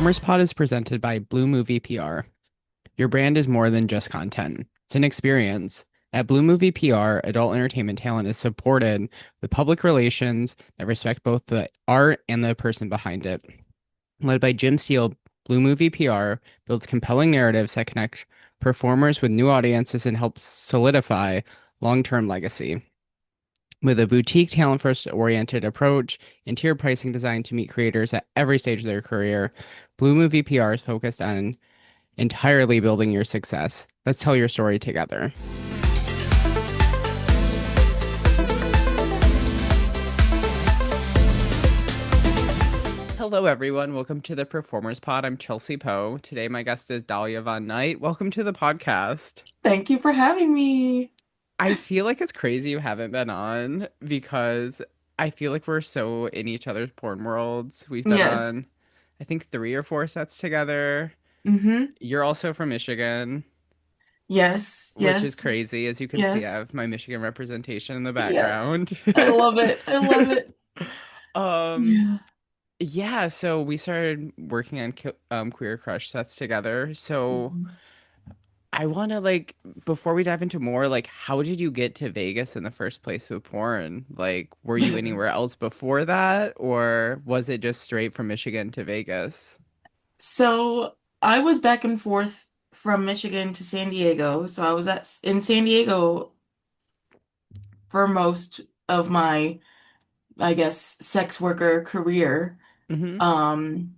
Performers Pod is presented by Blue Movie PR. Your brand is more than just content, it's an experience. At Blue Movie PR, adult entertainment talent is supported with public relations that respect both the art and the person behind it. Led by Jim Steele, Blue Movie PR builds compelling narratives that connect performers with new audiences and help solidify long-term legacy. With a boutique talent first oriented approach and tiered pricing designed to meet creators at every stage of their career, Blue Movie PR is focused on entirely building your success. Let's tell your story together. Hello, everyone. Welcome to the Performers Pod. I'm Chelsea Poe. Today, my guest is Dahlia Von Knight. Welcome to the podcast. Thank you for having me. I feel like it's crazy you haven't been on because I feel like we're so in each other's porn worlds. We've been Yes. on, I think, three or four sets together. Mm-hmm. You're also from Michigan, Yes, which is yes, crazy. As you can see, I yes. have my Michigan representation in the Yeah. background. I love it. I love it. Um, Yeah. yeah, so we started working on Queer Crush sets together. So Mhm. I want to like before we dive into more, like how did you get to Vegas in the first place with porn? Like, were you anywhere else before that, or was it just straight from Michigan to Vegas? So I was back and forth from Michigan to San Diego. So I was in San Diego for most of my, I guess, sex worker career. Mm-hmm. Um,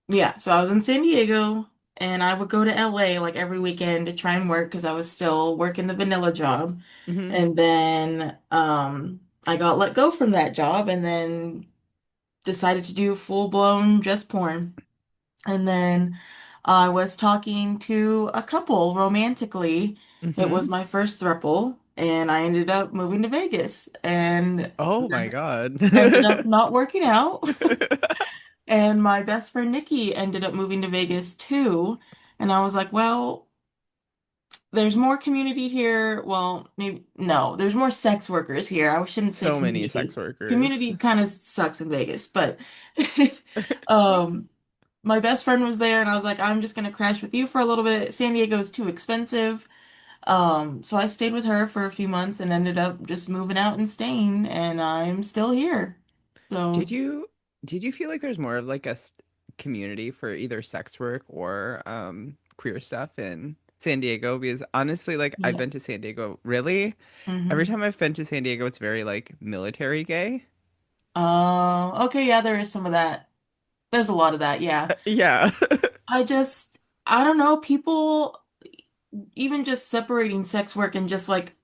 Yeah, so I was in San Diego and I would go to LA like every weekend to try and work because I was still working the vanilla job. Mm-hmm. And then I got let go from that job and then decided to do full-blown just porn. And then I was talking to a couple romantically. It Mm-hmm. was my first throuple and I ended up moving to Vegas and Oh my that God. ended up not working out. And my best friend Nikki ended up moving to Vegas too. And I was like, well, there's more community here. Well, maybe no, there's more sex workers here. I shouldn't say So many sex community. workers. Community kind of sucks in Vegas, but um my best friend was there and I was like, I'm just gonna crash with you for a little bit. San Diego is too expensive. So I stayed with her for a few months and ended up just moving out and staying, and I'm still here. So Did you did you feel like there's more of like community for either sex work or queer stuff in San Diego? Because honestly, like I've yeah. been to San Diego, really, every hmm time I've been to San Diego, it's very like military gay. Okay, yeah, there is some of that. There's a lot of that, yeah. Yeah. I just, I don't know, people, even just separating sex work and just like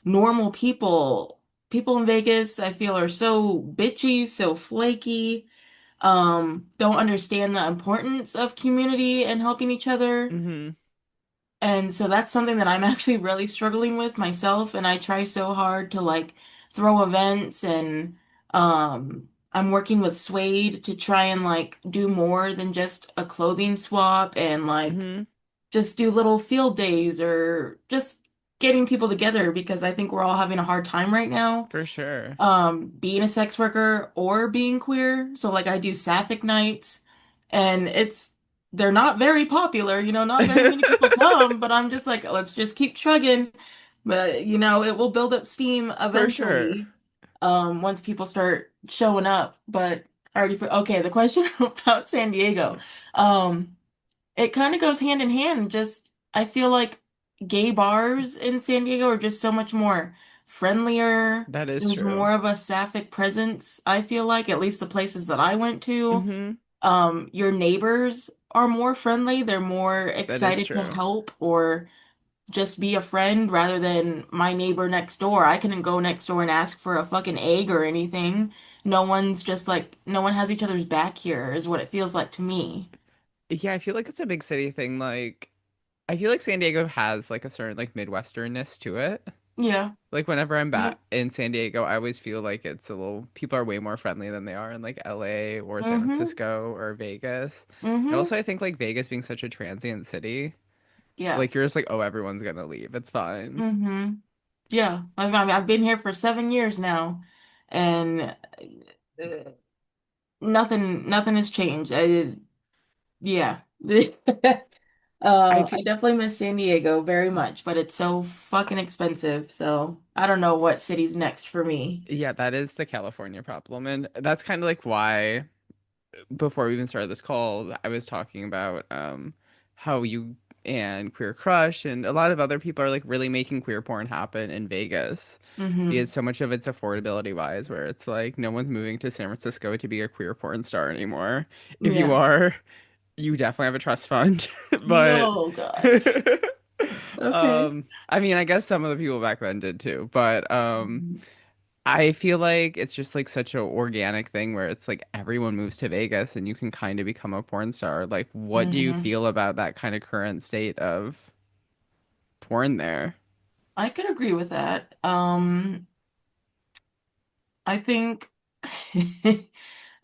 normal people, people in Vegas, I feel are so bitchy, so flaky, don't understand the importance of community and helping each other. hmm And so that's something that I'm actually really struggling with myself, and I try so hard to like throw events and I'm working with Suede to try and like do more than just a clothing swap and like hmm just do little field days or just getting people together because I think we're all having a hard time right now For sure. being a sex worker or being queer. So like I do sapphic nights and they're not very popular, not very many people come, but I'm just like, let's just keep trugging. But it will build up steam For sure. eventually, once people start showing up. But okay, the question about San Diego. Um, it kind of goes hand in hand. Just I feel like gay bars in San Diego are just so much more friendlier. That is There's true. more of a sapphic presence, I feel like, at least the places that I went to. hmm Your neighbors are more friendly. They're more That is excited to true. help or just be a friend rather than my neighbor next door. I couldn't go next door and ask for a fucking egg or anything. No one has each other's back here, is what it feels like to me. Yeah, I feel like it's a big city thing. Like, I feel like San Diego has like a certain like Midwesternness to it. Yeah. Like whenever I'm Yep. back in San Diego, I always feel like it's a little people are way more friendly than they are in like LA or San Mm-hmm. Francisco or Vegas. And Mm-hmm. also I think like Vegas being such a transient city, Yeah. like you're just like, oh, everyone's gonna leave. It's fine. Mm-hmm. Yeah. I've been here for 7 years now, and nothing has changed. Yeah. I feel I definitely miss San Diego very much, but it's so fucking expensive. So I don't know what city's next for me. yeah, that is the California problem. And that's kind of like why before we even started this call, I was talking about how you and Queer Crush and a lot of other people are like really making queer porn happen in Vegas Hmm. because so much of it's affordability wise, where it's like no one's moving to San Francisco to be a queer porn star anymore. If you Yeah. are, you definitely have a trust fund, but Yo, God. Okay. I mean, I guess some of the people back then did too, but Mhm. I feel like it's just like such an organic thing where it's like everyone moves to Vegas and you can kind of become a porn star. Like, what do you Hmm. feel about that kind of current state of porn there? I could agree with that. I think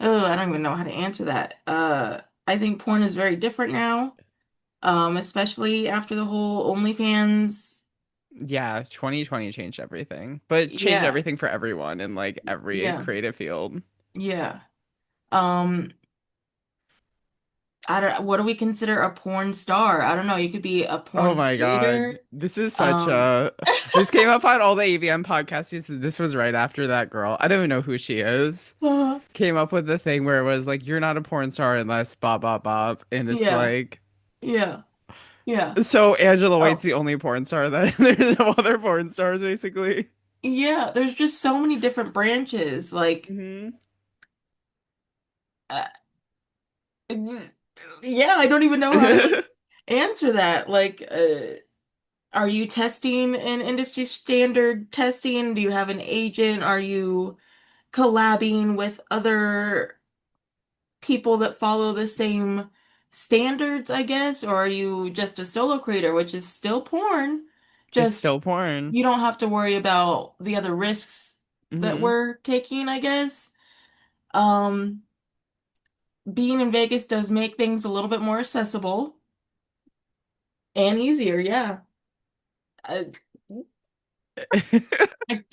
oh, I don't even know how to answer that. I think porn is very different now. Especially after the whole OnlyFans. Yeah, 2020 changed everything, but it changed Yeah, everything for everyone in like every yeah, creative field. yeah. Um, I don't, what do we consider a porn star? I don't know. You could be a Oh porn my God. creator. This is such Um, a this came up on all the AVM podcasts. This was right after that girl. I don't even know who she is. Came up with the thing where it was like you're not a porn star unless bop bop bop and it's yeah, like yeah, yeah. so Angela White's Oh, the only porn star that there's no other porn stars basically. yeah. There's just so many different branches. Like, Hmm. uh, yeah, I don't even know how to answer that. Like, are you testing in industry standard testing? Do you have an agent? Are you collabing with other people that follow the same standards, I guess? Or are you just a solo creator, which is still porn? It's Just still porn. you don't have to worry about the other risks that Hmm. we're taking, I guess. Um, Being in Vegas does make things a little bit more accessible and easier, yeah. I, I,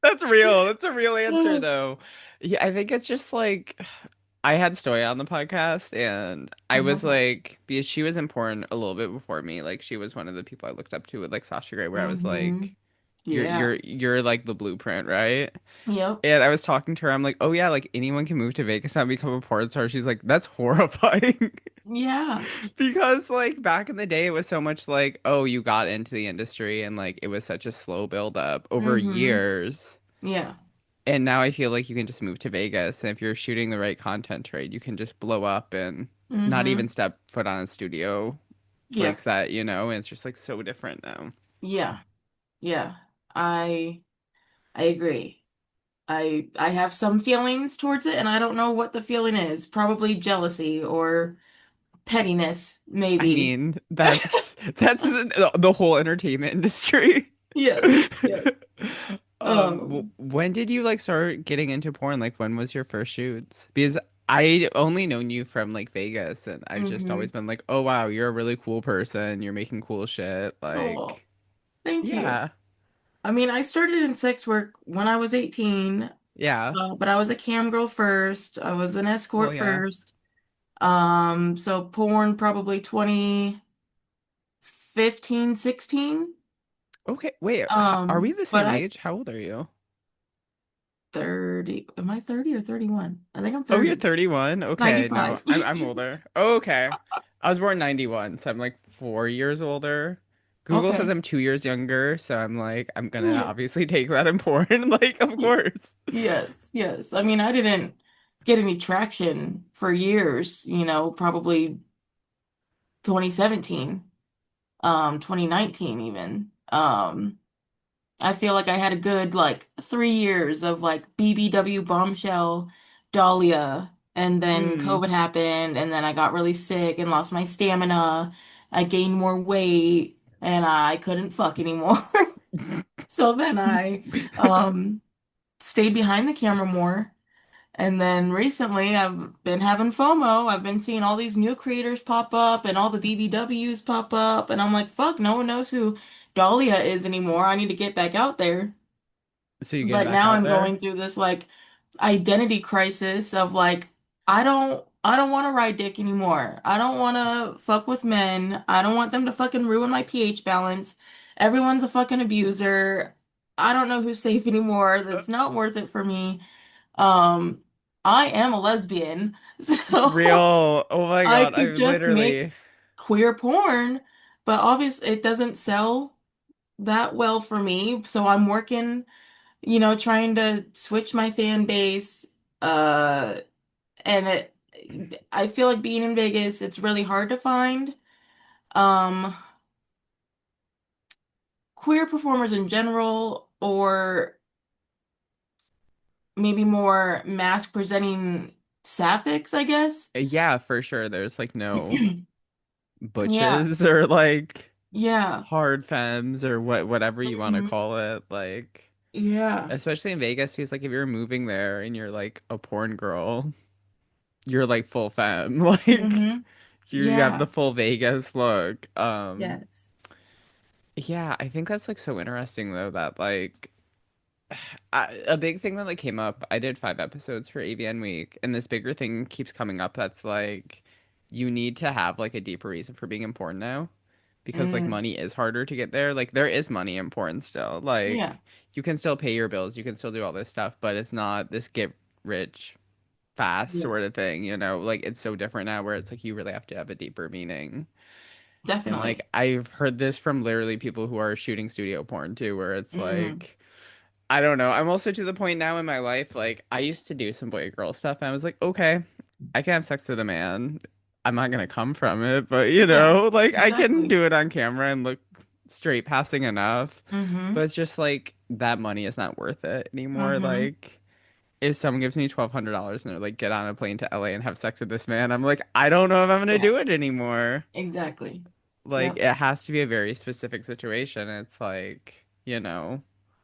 That's real. That's a real answer though. Yeah, I think it's just like I had Stoya on the podcast and I was uh-huh. like because she was in porn a little bit before me. Like she was one of the people I looked up to with like Sasha Grey where I was Hmm. like you're Yeah. you're you're like the blueprint, right? Yep. And I was talking to her. I'm like, "Oh yeah, like anyone can move to Vegas and become a porn star." She's like, "That's horrifying." Yeah. Because like back in the day it was so much like, "Oh, you got into the industry and like it was such a slow build up over Hmm. years." Yeah. And now I feel like you can just move to Vegas, and if you're shooting the right content, right, you can just blow up and not even Hmm. step foot on a studio like Yeah. set, you know? And it's just like so different now. Yeah. Yeah. I I agree. I have some feelings towards it and I don't know what the feeling is. Probably jealousy or pettiness, I maybe. mean, that's the whole entertainment industry. Yes. Yes. When did you like start getting into porn? Like, when was your first shoots? Because I only known you from like Vegas, and I've just hmm always been like, oh wow, you're a really cool person. You're making cool shit. Oh, Like, thank you. yeah, I mean, I started in sex work when I was 18, yeah. but I was a cam girl first. I was an Well, escort yeah. first. So porn probably 2015, 16. Okay, wait, are we the But same I age? How old are you? 30, am I 30 or 31? I think I'm Oh, you're 30. 31. Okay, no, 95. I'm older. Oh, okay. I was born 91, so I'm like 4 years older. Google says Okay. I'm 2 years younger, so I'm like, I'm gonna Yeah. obviously take that in porn, like, of Y- course. Yes, yes. I mean, I didn't get any traction for years, probably 2017, 2019 even. I feel like I had a good like 3 years of like BBW Bombshell, Dahlia, and then Mm. COVID happened, and then I got really sick and lost my stamina. I gained more weight, and I couldn't fuck anymore. So then I stayed behind the camera more. And then recently I've been having FOMO. I've been seeing all these new creators pop up and all the BBWs pop up. And I'm like, fuck, no one knows who Dahlia is anymore. I need to get back out there. So you getting But back now out I'm there? going through this like identity crisis of like, I don't I don't want to ride dick anymore. I don't want to fuck with men. I don't want them to fucking ruin my pH balance. Everyone's a fucking abuser. I don't know who's safe anymore. That's not worth it for me. Um, I am a lesbian, so Real. Oh my I God. I could just make literally. queer porn, but obviously it doesn't sell that well for me. So I'm working, trying to switch my fan base. Uh, and I feel like being in Vegas, it's really hard to find um queer performers in general, or maybe more mask presenting sapphics, I guess. Yeah, for sure. There's like no Yeah, butches or like yeah, hard femmes or whatever you want to hmm call it. Like, yeah, especially in Vegas, because like if you're moving there and you're like a porn girl, you're like full femme. Like hmm you have the yeah, full Vegas look. yes, Yeah, I think that's like so interesting though that like a big thing that like came up. I did 5 episodes for AVN Week, and this bigger thing keeps coming up. That's like you need to have like a deeper reason for being important now, because like mm, money is harder to get there. Like there is money in porn still. yeah, Like you can still pay your bills, you can still do all this stuff, but it's not this get rich fast yeah, sort of thing. Like it's so different now, where it's like you really have to have a deeper meaning. And like definitely. I've heard this from literally people who are shooting studio porn too, where it's Mm, like I don't know. I'm also to the point now in my life, like I used to do some boy girl stuff, and I was like, okay, I can have sex with a man. I'm not gonna come from it, but yeah, like I can exactly. do it on camera and look straight passing enough. Mm-hmm. But it's just like that money is not worth it anymore. Mm-hmm. Like if someone gives me $1,200 and they're like, get on a plane to LA and have sex with this man, I'm like, I don't know if I'm gonna Yeah, do it anymore. exactly. Like Yep. it has to be a very specific situation. It's like,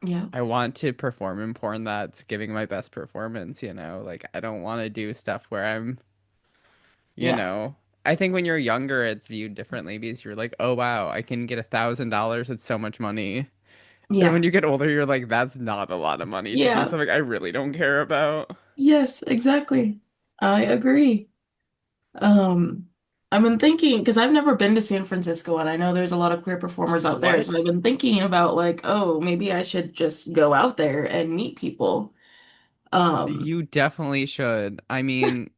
Yep. I want to perform in porn that's giving my best performance. Like I don't want to do stuff where I'm, you Yeah. know, I think when you're younger, it's viewed differently because you're like, oh wow, I can get $1,000. It's so much money. And Yeah. when you get older, you're like, that's not a lot of money to do Yeah. something I really don't care about. Yes, exactly. I agree. Um, I've been thinking, because I've never been to San Francisco, and I know there's a lot of queer performers out there, so I've What? been thinking about like, oh, maybe I should just go out there and meet people. Um, You definitely should. I mean,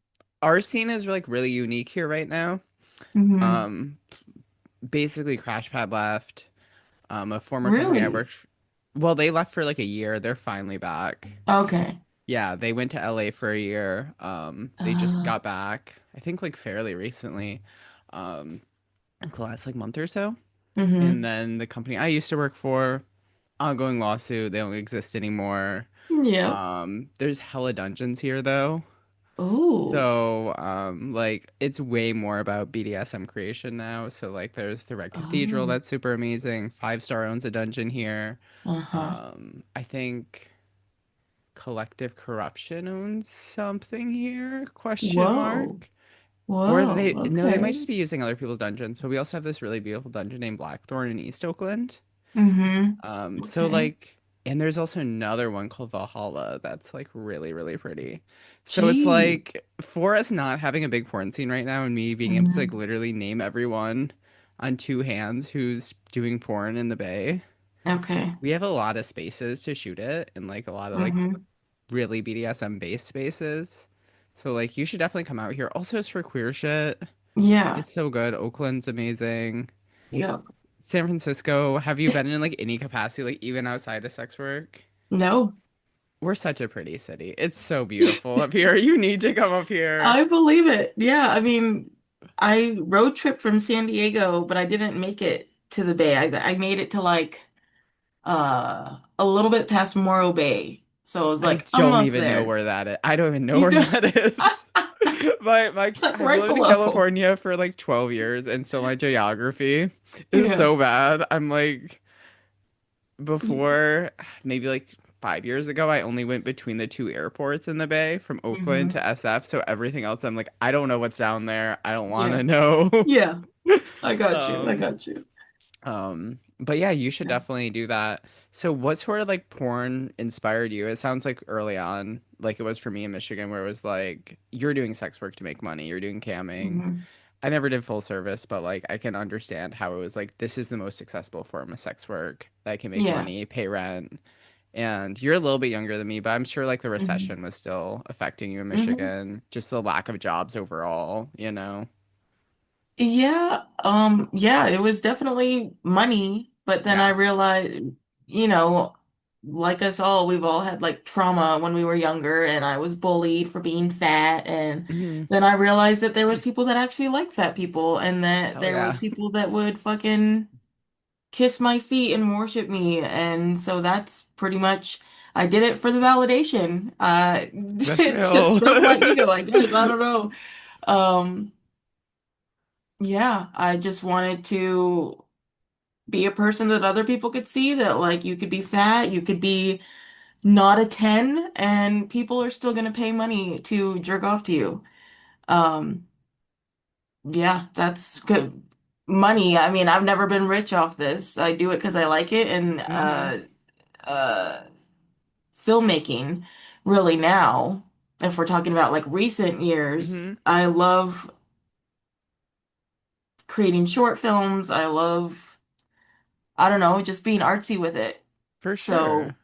our scene is like really unique here right now. mhm. Um, Basically, Crashpad left. A former company I Really? worked. Well, they left for like a year. They're finally back. Okay. Yeah, they went to LA for a year. They just Uh, got back, I think like fairly recently, the last like month or so. And hmm then the company I used to work for, ongoing lawsuit, they don't exist anymore. Yep. There's hella dungeons here though. Ooh. So, like it's way more about BDSM creation now. So like there's the Red Cathedral Oh. that's super amazing. 5 Star owns a dungeon here. Uh-huh. I think Collective Corruption owns something here? Question Whoa. mark. Or Whoa. they no, they might Okay. just be using other people's dungeons. But we also have this really beautiful dungeon named Blackthorn in East Oakland. Mm-hmm. So Okay. like, and there's also another one called Valhalla that's like really, really pretty. So it's Gee. like for us not having a big porn scene right now and me being able to like hmm literally name everyone on 2 hands who's doing porn in the Bay. Okay. We have a lot of spaces to shoot it and like a lot of like hmm really BDSM based spaces. So like you should definitely come out here. Also, it's for queer shit. Yeah. It's so good. Oakland's amazing. Yep. San Francisco, have you been in like any capacity, like even outside of sex work? No. We're such a pretty city. It's so beautiful up here. You need to come up here. I believe it. Yeah, I mean, I road trip from San Diego, but I didn't make it to the Bay. I made it to like a little bit past Morro Bay. So it was I like don't almost even know there. where that is. I don't even know You where know, that is. it's like I've right lived in below. California for like 12 years and so my geography is Yeah. so bad. I'm like before maybe like 5 years ago, I only went between the two airports in the Bay from Oakland hmm to SF. So everything else, I'm like, I don't know what's down there. I don't want Yeah. to know. Yeah. I got you. I Um, got you. But yeah, you should definitely do that. So what sort of like porn inspired you? It sounds like early on, like it was for me in Michigan, where it was like you're doing sex work to make money, you're doing camming. Hmm. I never did full service, but like I can understand how it was like this is the most accessible form of sex work that can make Yeah. money, pay rent. And you're a little bit younger than me, but I'm sure like the Hmm. recession was still affecting you in Hmm. Michigan, just the lack of jobs overall, you know? Yeah, yeah, it was definitely money, but then I Yeah. realized, you know, like us all, we've all had like trauma when we were younger, and I was bullied for being fat, and Hmm. then I realized that there was people that actually like fat people, and that Hell there was yeah. people that would fucking kiss my feet and worship me, and so that's pretty much I did it for the validation, That's to real. stroke my ego, I guess. I don't know. Um, yeah, I just wanted to be a person that other people could see that like you could be fat, you could be not a 10, and people are still gonna pay money to jerk off to you. Um, yeah, that's good. Money, I mean, I've never been rich off this. I do it because I like it, and Hmm. uh filmmaking really now, if we're talking about like recent years, Hmm. I love creating short films. I love, I don't know, just being artsy with it. For So sure.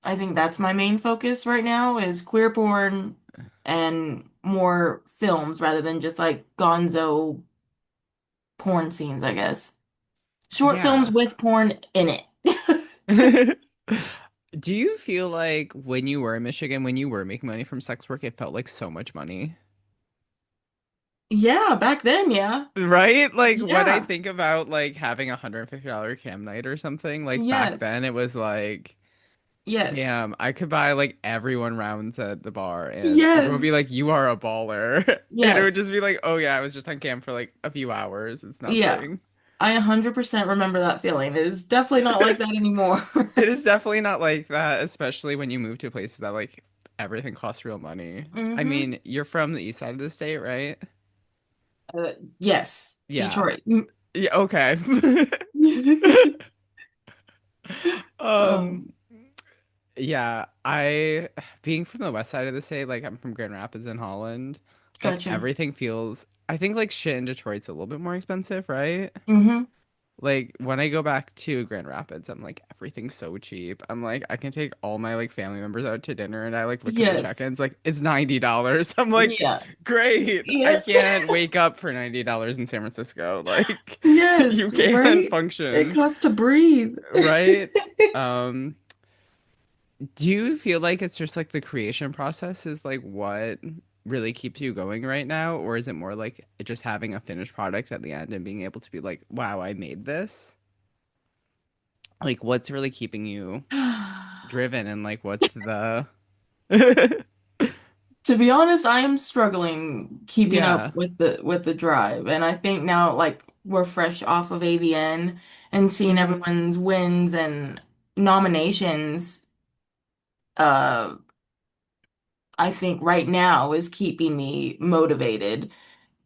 I think that's my main focus right now is queer porn and more films rather than just like gonzo porn scenes, I guess. Short films Yeah. with porn in it. Do you feel like when you were in Michigan, when you were making money from sex work, it felt like so much money? Yeah, back then, yeah. Right? Like when I Yeah. think about like having $150 cam night or something, like back Yes. then it was like, Yes. damn, I could buy like everyone rounds at the bar and everyone would be Yes. like, you are a baller. And it would Yes. just be like, oh yeah, I was just on cam for like a few hours. It's Yeah. nothing. I 100% remember that feeling. It is definitely not like that anymore. It is definitely not like that, especially when you move to places that like everything costs real money. I Hmm. mean, you're from the east side of the state, right? Yes. Yeah. Detroit. Yeah, okay. Um, Um, yeah, I being from the west side of the state, like I'm from Grand Rapids in Holland, like gotcha. everything feels I think like shit in Detroit's a little bit more expensive, right? Hmm. Like when I go back to Grand Rapids, I'm like everything's so cheap. I'm like I can take all my like family members out to dinner and I like look at the Yes. check-ins like it's $90. I'm like, Yeah. great. I Yeah. can't wake up for $90 in San Francisco. Like Yes, you can't right? It function, costs to breathe. right? Um Do you feel like it's just like the creation process is like what really keeps you going right now? Or is it more like just having a finished product at the end and being able to be like, wow, I made this? Like, what's really keeping you driven and like, what's the. To be honest, I am struggling keeping up Yeah. with the drive. And I think now like we're fresh off of AVN and seeing Hmm. everyone's wins and nominations, uh I think right now is keeping me motivated.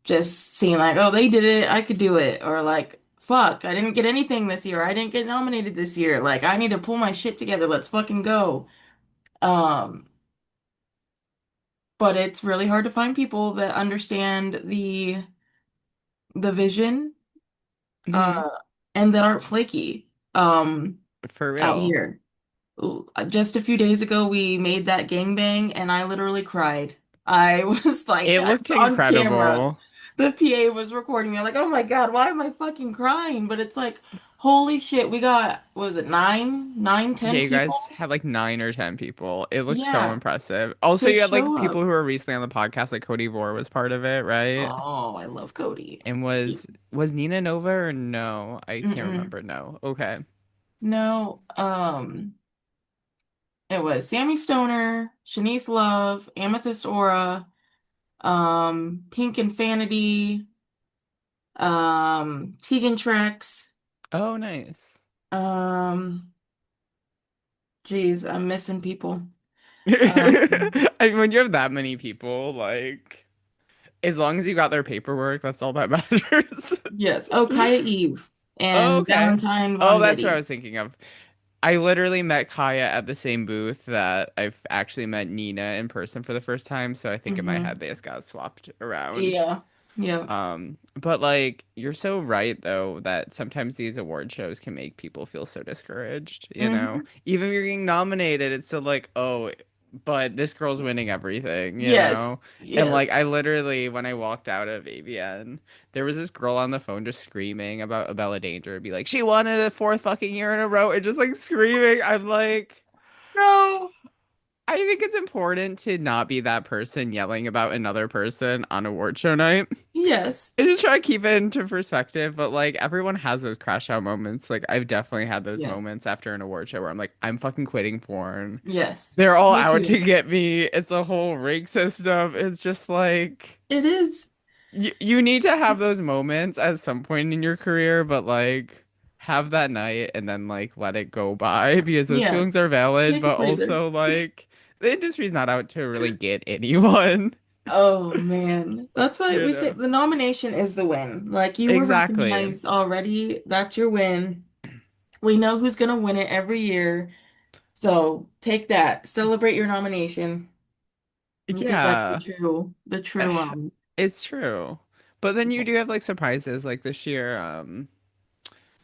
Just seeing like, oh, they did it, I could do it. Or like, fuck, I didn't get anything this year. I didn't get nominated this year. Like, I need to pull my shit together. Let's fucking go. Um, but it's really hard to find people that understand the vision, Hmm. uh, and that aren't flaky, For out real. here. Just a few days ago, we made that gangbang, and I literally cried. I was like, It I looked was on camera. incredible. The PA was recording me. I'm like, oh my God, why am I fucking crying? But it's like, holy shit, we got, what was it, nine, Yeah, 10 you guys people? had like 9 or 10 people. It looked so Yeah, impressive. Also, to you had like show people up. who were recently on the podcast, like Cody Vore was part of it, right? Oh, I love Cody. And was Nina Nova or no? I can't Mm-mm. remember. No. Okay. No, it was Sammy Stoner, Shanice Love, Amethyst Aura, Pink Infinity, Tegan Trex, Oh, nice. um, geez, I'm missing people. Um, I mean, when you have that many people, like, as long as you got their paperwork, that's all that matters. yes. Oh, Kaya Eve. Oh, and okay. Valentine Oh, Von that's what I Betty. was thinking of. I literally met Kaya at the same booth that I've actually met Nina in person for the first time, so I think in my head Hmm. they just got swapped around. Yeah. Yeah. But like you're so right though that sometimes these award shows can make people feel so discouraged, you know? Hmm. Even if you're getting nominated, it's still like, oh, but this girl's winning everything, you know? Yes. And like Yes. I literally when I walked out of AVN, there was this girl on the phone just screaming about Abella Danger, be like, she won it the fourth fucking year in a row, and just like screaming. I'm like, No. I think it's important to not be that person yelling about another person on award show night. Yes. I just try to keep it into perspective, but like everyone has those crash out moments. Like I've definitely had those Yeah. moments after an award show where I'm like, I'm fucking quitting porn. Yes. They're all Me out to too. get me. It's a whole rig system. It's just like It is. you need to have those moments at some point in your career, but like have that night and then like let it go by because those Yeah. feelings are valid, Take a but breather. also like the industry's not out to really get anyone, Oh man. That's why you we say know. the nomination is the win. Like you were Exactly. recognized already. That's your win. We know who's gonna win it every year. So take that. Celebrate your nomination because that's Yeah. the true It's true. But then you yeah. do have like surprises like this year.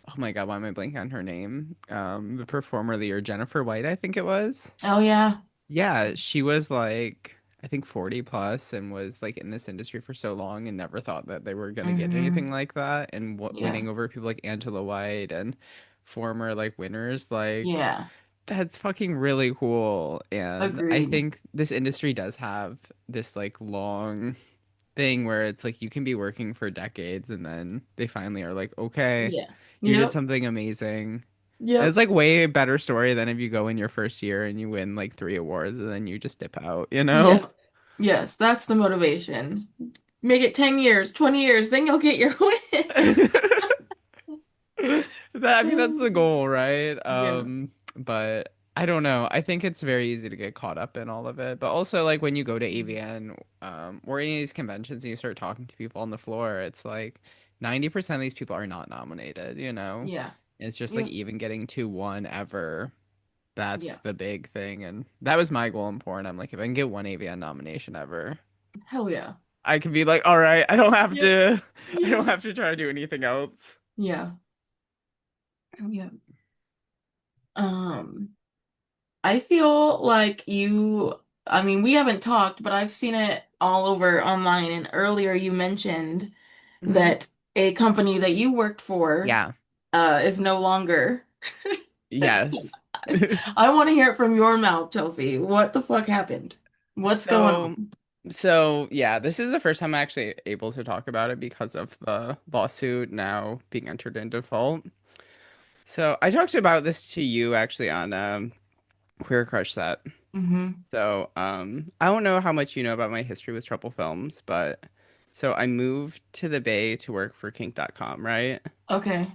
Oh my God, why am I blanking on her name? The performer of the year, Jennifer White, I think it was. Oh yeah. Yeah, she was like I think 40 plus and was like in this industry for so long and never thought that they were gonna get Hmm. anything like that. And what Yeah. winning over people like Angela White and former like winners, like Yeah. that's fucking really cool. And I Agreed. think this industry does have this like long thing where it's like you can be working for decades and then they finally are like, okay, Yeah. you did Yep. something amazing. And it's Yep. like way better story than if you go in your first year and you win like three awards and then you just dip out, you know? Yes. Yes, that's the motivation. Make it 10 years, 20 years, then you'll get your win. That I mean that's the goal, right? Yeah. But I don't know. I think it's very easy to get caught up in all of it. But also like when you go to AVN, or any of these conventions and you start talking to people on the floor, it's like 90% of these people are not nominated, you know? Yeah. It's just like Yep. even getting to one ever. That's Yeah. the big thing. And that was my goal in porn. I'm like, if I can get one AVN nomination ever, Hell yeah. I can be like, all right, I don't have Yep. to I don't Yeah. have to try to do anything else. Yeah. Yeah. Um, I feel like I mean, we haven't talked, but I've seen it all over online. And earlier you mentioned Hmm. that a company that you worked for Yeah. is no longer. Yes. I want to hear it from your mouth, Chelsea. What the fuck happened? What's going So, on? so yeah, this is the first time I'm actually able to talk about it because of the lawsuit now being entered in default. So I talked about this to you actually on Queer Crush Set. Mm-hmm. So I don't know how much you know about my history with Trouble Films, but so I moved to the Bay to work for Kink.com, right? Okay.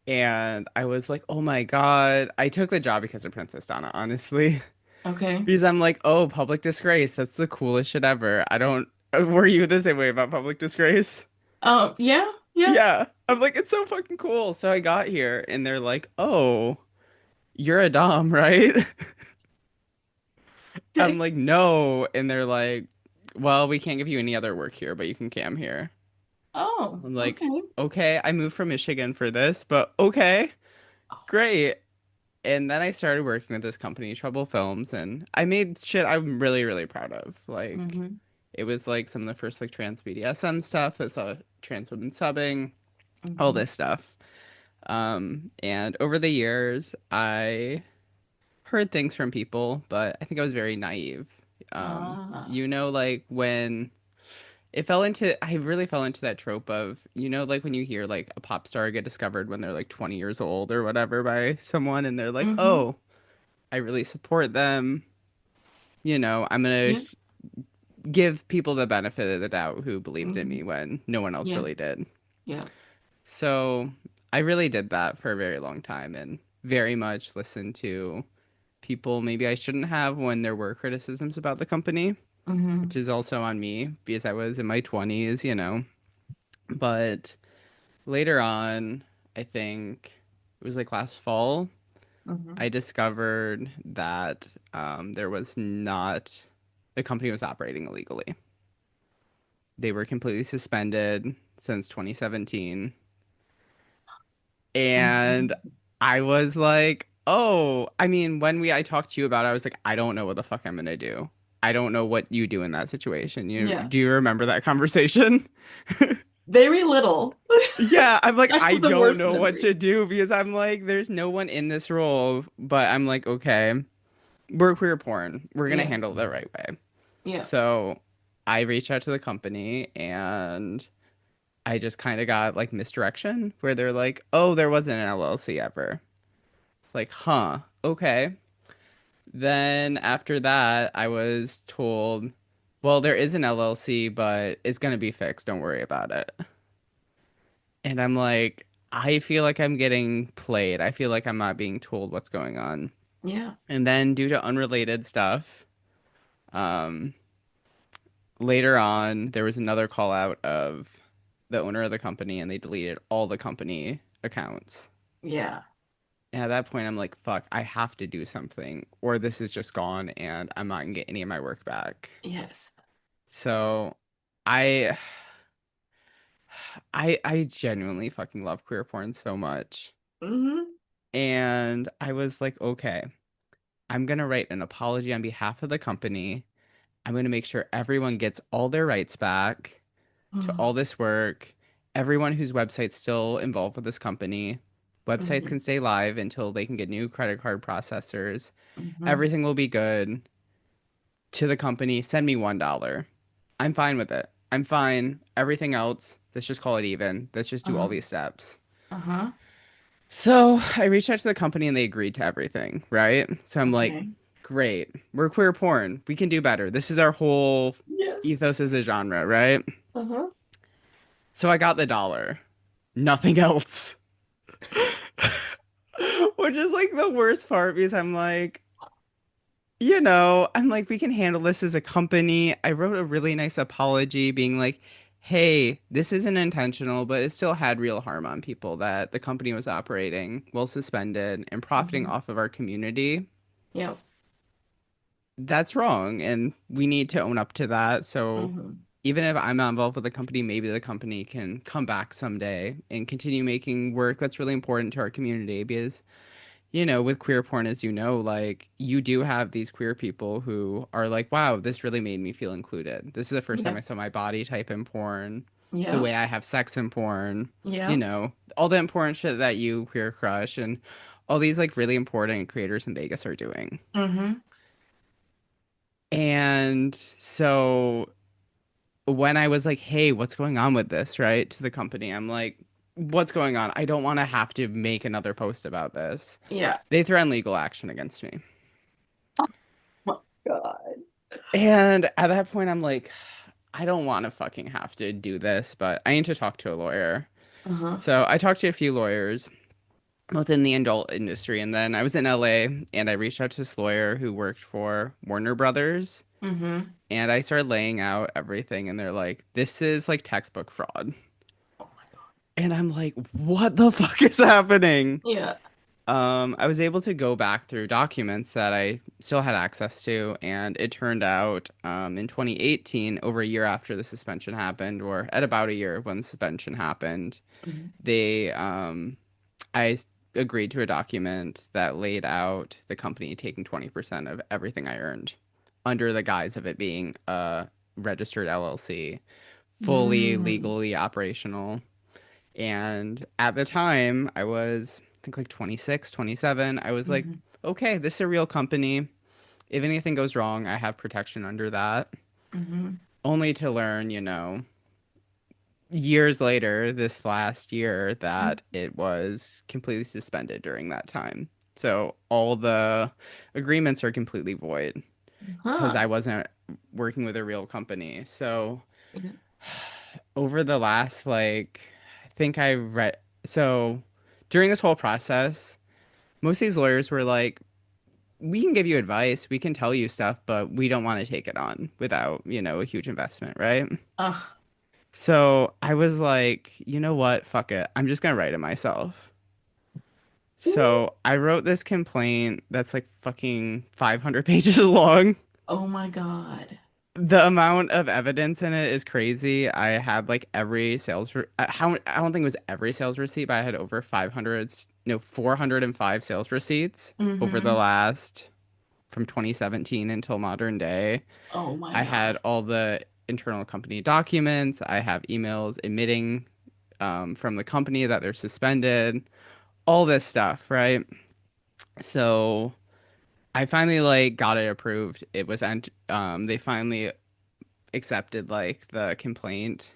And I was like, oh my God, I took the job because of Princess Donna, honestly. Okay. Because I'm like, oh, Public Disgrace, that's the coolest shit ever. I don't, were you the same way about Public Disgrace? Yeah, yeah. Yeah. I'm like, it's so fucking cool. So I got here and they're like, oh, you're a Dom, right? I'm Okay. like, no. And they're like, well, we can't give you any other work here, but you can cam here. Oh, I'm like, okay. okay, I moved from Michigan for this, but okay, great. And then I started working with this company, Trouble Films, and I made shit I'm really, really proud of. Like, Mm-hmm. it was like some of the first like trans BDSM stuff. I saw trans women subbing, all Mm-hmm. this stuff. And over the years, I heard things from people, but I think I was very naive. Ah. You know, like when I really fell into that trope of, you know, like when you hear like a pop star get discovered when they're like 20 years old or whatever by someone, and they're like, Mm-hmm. oh, I really support them. You know, I'm gonna Yeah. give people the benefit of the doubt who believed in Mm-hmm. me when no one else Yeah. really did. Yeah. So I really did that for a very long time and very much listened to people maybe I shouldn't have when there were criticisms about the company, Mm-hmm. which is also on me because I was in my 20s, you know. But later on, I think it was like last fall, Hmm. I discovered that there was not, the company was operating illegally. They were completely suspended since 2017. And I was like, oh, I mean, I talked to you about it, I was like, I don't know what the fuck I'm gonna do. I don't know what you do in that situation. Yeah. Do you remember that conversation? Very little. Yeah, I'm like, I I have the don't worst know what memory. to do because I'm like, there's no one in this role, but I'm like, okay, we're queer porn. We're gonna Yeah. handle it the right way. Yeah. So I reached out to the company and I just kind of got like misdirection where they're like, oh, there wasn't an LLC ever. It's like, huh, okay. Then after that, I was told, well, there is an LLC, but it's gonna be fixed. Don't worry about it. And I'm like, I feel like I'm getting played. I feel like I'm not being told what's going on. Yeah. And then due to unrelated stuff, um, later on, there was another call out of the owner of the company and they deleted all the company accounts. Yeah. And at that point, I'm like, fuck, I have to do something or this is just gone and I'm not gonna get any of my work back. Yes. So I I genuinely fucking love queer porn so much. Hmm. And I was like, okay, I'm gonna write an apology on behalf of the company. I'm gonna make sure everyone gets all their rights back to all this work. Everyone whose website's still involved with this company, websites Hmm. can stay live until they can get new credit card processors. Hmm. Everything will be good. To the company, send me $1. I'm fine with it. I'm fine. Everything else, let's just call it even. Let's just do all Uh-huh. these steps. Uh-huh. So I reached out to the company and they agreed to everything, right? So I'm like, Okay. great. We're queer porn. We can do better. This is our whole Yes. ethos as a genre, right? Uh-huh. So I got the dollar. Nothing else. Which is like the worst part because I'm like, I'm like, we can handle this as a company. I wrote a really nice apology being like, hey, this isn't intentional, but it still had real harm on people that the company was operating while suspended and profiting Hmm. off of our community. Yeah. That's wrong, and we need to own up to that. So Hmm. even if I'm not involved with the company, maybe the company can come back someday and continue making work that's really important to our community because with queer porn, as you know, like you do have these queer people who are like, wow, this really made me feel included. This is the first time Yeah. I saw my body type in porn, the Yeah. way I have sex in porn, Yeah. all the important shit that you, queer crush, and all these like really important creators in Vegas are doing. Hmm. And so when I was like, hey, what's going on with this, right, to the company, I'm like, what's going on? I don't want to have to make another post about this. Yeah. They threatened legal action against me. My God. And at that point, I'm like, I don't want to fucking have to do this, but I need to talk to a lawyer. Uh-huh. So I talked to a few lawyers within the adult industry, and then I was in LA and I reached out to this lawyer who worked for Warner Brothers, Hmm. and I started laying out everything, and they're like, this is like textbook fraud. Oh my God. And I'm like, what the fuck is happening? Yeah. I was able to go back through documents that I still had access to, and it turned out in 2018, over a year after the suspension happened, or at about a year when the suspension happened, Hmm. they I agreed to a document that laid out the company taking 20% of everything I earned under the guise of it being a registered LLC, fully Mm. legally operational. And at the time, I was, I think, like 26, 27. I was like, Hmm. okay, this is a real company. If anything goes wrong, I have protection under that. Hmm. Only to learn, years later, this last year, that it was completely suspended during that time. So all the agreements are completely void because Huh. I wasn't working with a real company. So Yeah. over the last, like, I think I read, so during this whole process, most of these lawyers were like, we can give you advice, we can tell you stuff, but we don't want to take it on without, a huge investment, right? Ugh. So I was like, you know what? Fuck it. I'm just gonna write it myself. Ooh. So I wrote this complaint that's like fucking 500 pages long. Oh my God. The amount of evidence in it is crazy. I had like every how I don't think it was every sales receipt, but I had over 500, no, 405 sales receipts over the Mm-hmm. last from 2017 until modern day. Oh my I had God. all the internal company documents. I have emails admitting from the company that they're suspended, all this stuff, right? So I finally like got it approved. They finally accepted like the complaint,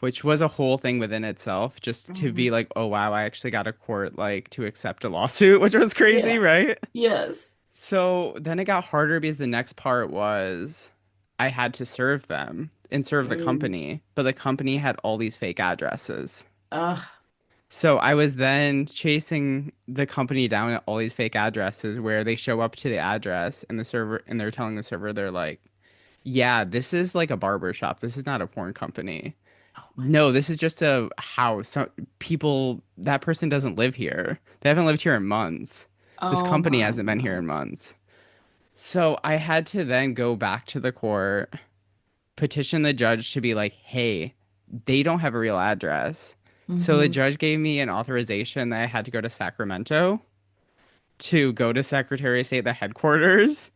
which was a whole thing within itself, just to Mm-hmm. be like, oh wow, I actually got a court like to accept a lawsuit, which was crazy, Yeah. right? Yes. So then it got harder because the next part was I had to serve them and serve the Mm. company, but the company had all these fake addresses. Ugh. So I was then chasing the company down at all these fake addresses where they show up to the address and the server and they're telling the server they're like, "Yeah, this is like a barber shop. This is not a porn company. Oh my. No, this is just a house. That person doesn't live here. They haven't lived here in months. This Oh company my hasn't been here God. in months." So I had to then go back to the court, petition the judge to be like, hey, they don't have a real address. So the Mm-hmm. judge gave me an authorization that I had to go to Sacramento to go to Secretary of State, the headquarters,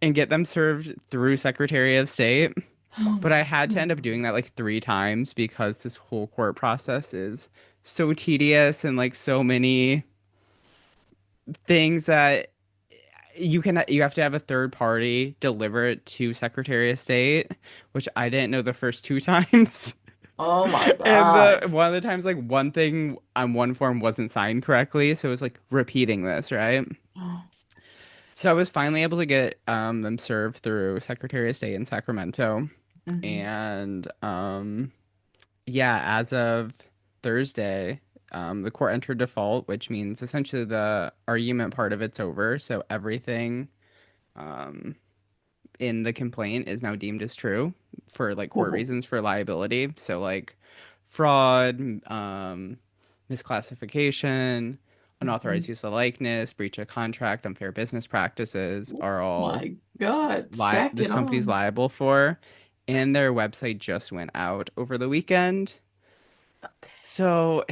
and get them served through Secretary of State. Oh But I my had to end up God. doing that like 3 times because this whole court process is so tedious and like so many things that you have to have a third party deliver it to Secretary of State, which I didn't know the first 2 times. Oh my And the God. one of the times like one thing on one form wasn't signed correctly, so it was like repeating this, right? So I was finally able to get them served through Secretary of State in Sacramento. Mm-hmm. And yeah, as of Thursday, the court entered default, which means essentially the argument part of it's over. So everything um in the complaint is now deemed as true for like court Oh. reasons for liability. So like fraud, misclassification, Mhm. unauthorized use of likeness, breach of contract, unfair business practices Oh are all my God. Stack this it company's on. liable for. And their website just went out over the weekend. So,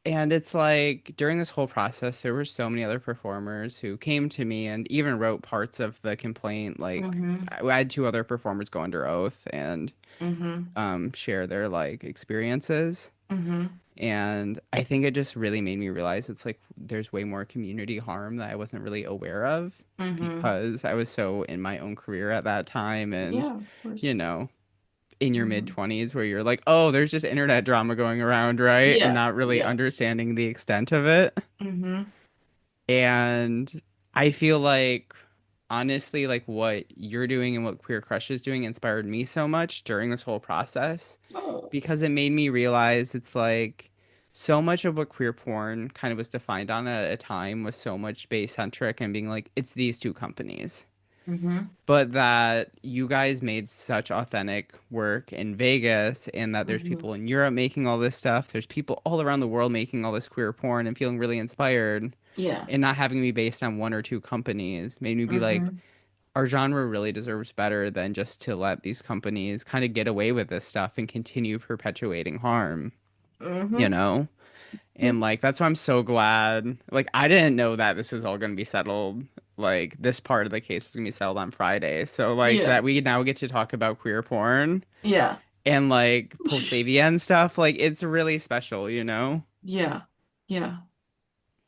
and it's like during this whole process, there were so many other performers who came to me and even wrote parts of the complaint. Like, Mm-hmm. I had 2 other performers go under oath and Mm-hmm. share their like experiences. Mm-hmm. And I think it just really made me realize it's like there's way more community harm that I wasn't really aware of Mm-hmm. because I was so in my own career at that time and, Yeah, of course. you know, in your mid Mm-hmm. 20s where you're like, oh, there's just internet drama going around, right? And Yeah. not really Yeah. understanding the extent of it. Mm-hmm. And I feel like honestly, like what you're doing and what Queer Crush is doing inspired me so much during this whole process Oh. because it made me realize it's like so much of what queer porn kind of was defined on at a time was so much base centric and being like, it's these 2 companies. Mm-hmm. But that you guys made such authentic work in Vegas and that there's Mm-hmm. people in Europe making all this stuff. There's people all around the world making all this queer porn and feeling really inspired Yeah. and not having me based on 1 or 2 companies made me be like, Mm-hmm. our genre really deserves better than just to let these companies kind of get away with this stuff and continue perpetuating harm, you Mm-hmm. know? And like that's why I'm so glad. Like I didn't know that this was all going to be settled. Like this part of the case is going to be settled on Friday. So like Yeah. that we now get to talk about queer porn Yeah. and like post AVN stuff. Like it's really special, you know? Yeah. Yeah.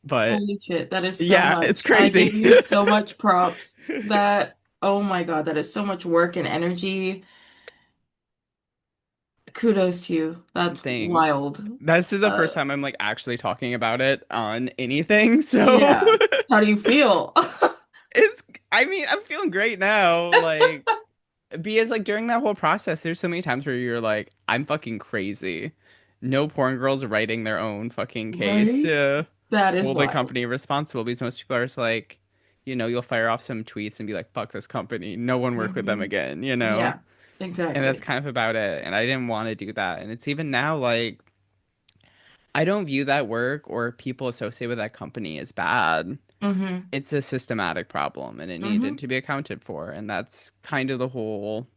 But Holy shit. That is so yeah, it's much. I crazy. give you so much props. That, oh my God, that is so much work and energy. Kudos to you. That's Thanks. wild. This is the Uh, first time I'm like actually talking about it on anything. So yeah. How do you feel? it's I mean, I'm feeling great now. Like because like during that whole process, there's so many times where you're like, I'm fucking crazy. No porn girls writing their own fucking case Right? to That is hold the wild. company responsible because most people are just like, you'll fire off some tweets and be like, fuck this company. No one work with them Hmm. again, you know? Yeah. And that's Exactly. kind of about it. And I didn't want to do that. And it's even now like I don't view that work or people associated with that company as bad. Mm-hmm. It's a systematic problem and it needed Mm-hmm. to be accounted for. And that's kind of the whole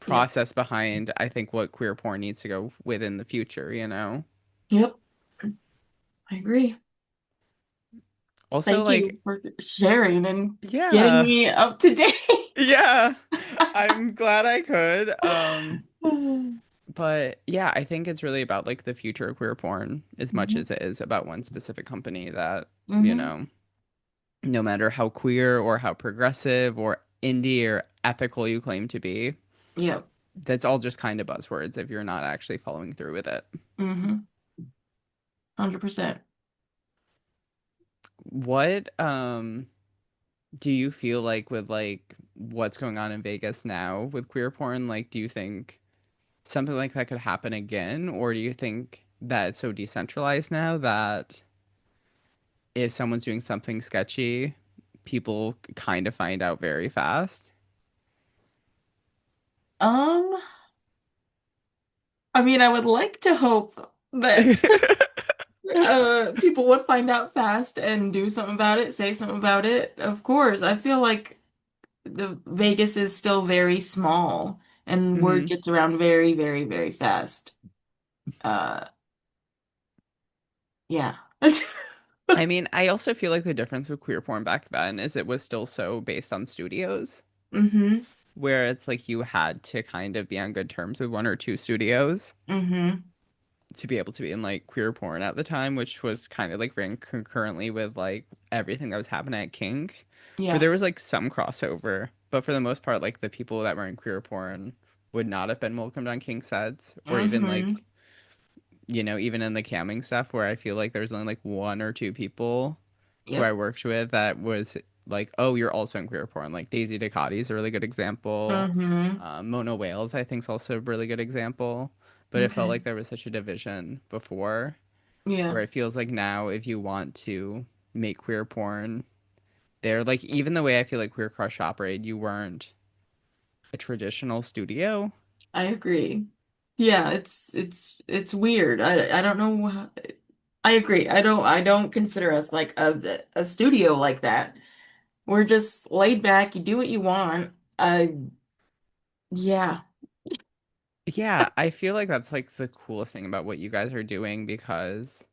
Yeah. process behind, I think, what queer porn needs to go with in the future, you know? Yep. I agree. Also, Thank like, you for sharing and getting yeah, me up to date. yeah, I'm glad I could. But yeah, I think it's really about like the future of queer porn as much Mm-hmm. as it is about one specific company that, you Mm-hmm. know, no matter how queer or how progressive or indie or ethical you claim to be, Yep. that's all just kind of buzzwords if you're not actually following through with it. Mm-hmm. 100%. What do you feel like with like what's going on in Vegas now with queer porn? Like, do you think something like that could happen again, or do you think that it's so decentralized now that if someone's doing something sketchy, people kind of find out very fast? Um, I mean, I would like to hope that people would find out fast and do something about it, say something about it. Of course, I feel like the Vegas is still very small and word hmm gets around very, very, very fast. Uh, yeah. I mean, I also feel like the difference with queer porn back then is it was still so based on studios, Mm-hmm. where it's like you had to kind of be on good terms with one or two studios Mm-hmm. to be able to be in like queer porn at the time, which was kind of like ran concurrently with like everything that was happening at Kink, where Yeah. there was like some crossover, but for the most part, like the people that were in queer porn would not have been welcomed on Kink sets, or even Mm-hmm. like, you know, even in the camming stuff where I feel like there's only like one or two people who I Yep. worked with that was like, oh, you're also in queer porn. Like Daisy Ducati is a really good example. Mm-hmm. Mona Wales, I think, is also a really good example. But it felt Okay. like there was such a division before, Yeah. where it feels like now, if you want to make queer porn, they're like, even the way I feel like Queer Crush operated, you weren't a traditional studio. I agree. Yeah, it's weird. I don't know I agree. I don't consider us like a studio like that. We're just laid back. You do what you want. Yeah. Yeah, I feel like that's like the coolest thing about what you guys are doing because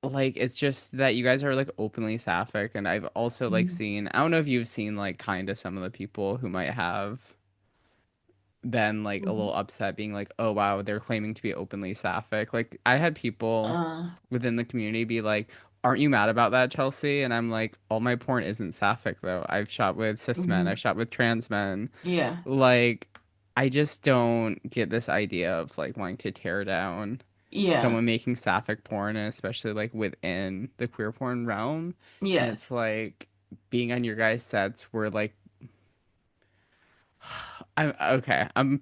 like it's just that you guys are like openly sapphic and I've also like Mhm. seen I don't know if you've seen like kind of some of the people who might have been like a Mhm. little upset being like, "Oh wow, they're claiming to be openly sapphic." Like I had people Uh, within the community be like, "Aren't you mad about that, Chelsea?" And I'm like, "All my porn isn't sapphic though. I've shot with cis men, I've mhm. shot with trans men." Yeah. Like I just don't get this idea of like wanting to tear down Yeah. someone making sapphic porn, and especially like within the queer porn realm. And it's Yes. like being on your guys' sets where like I'm okay. I'm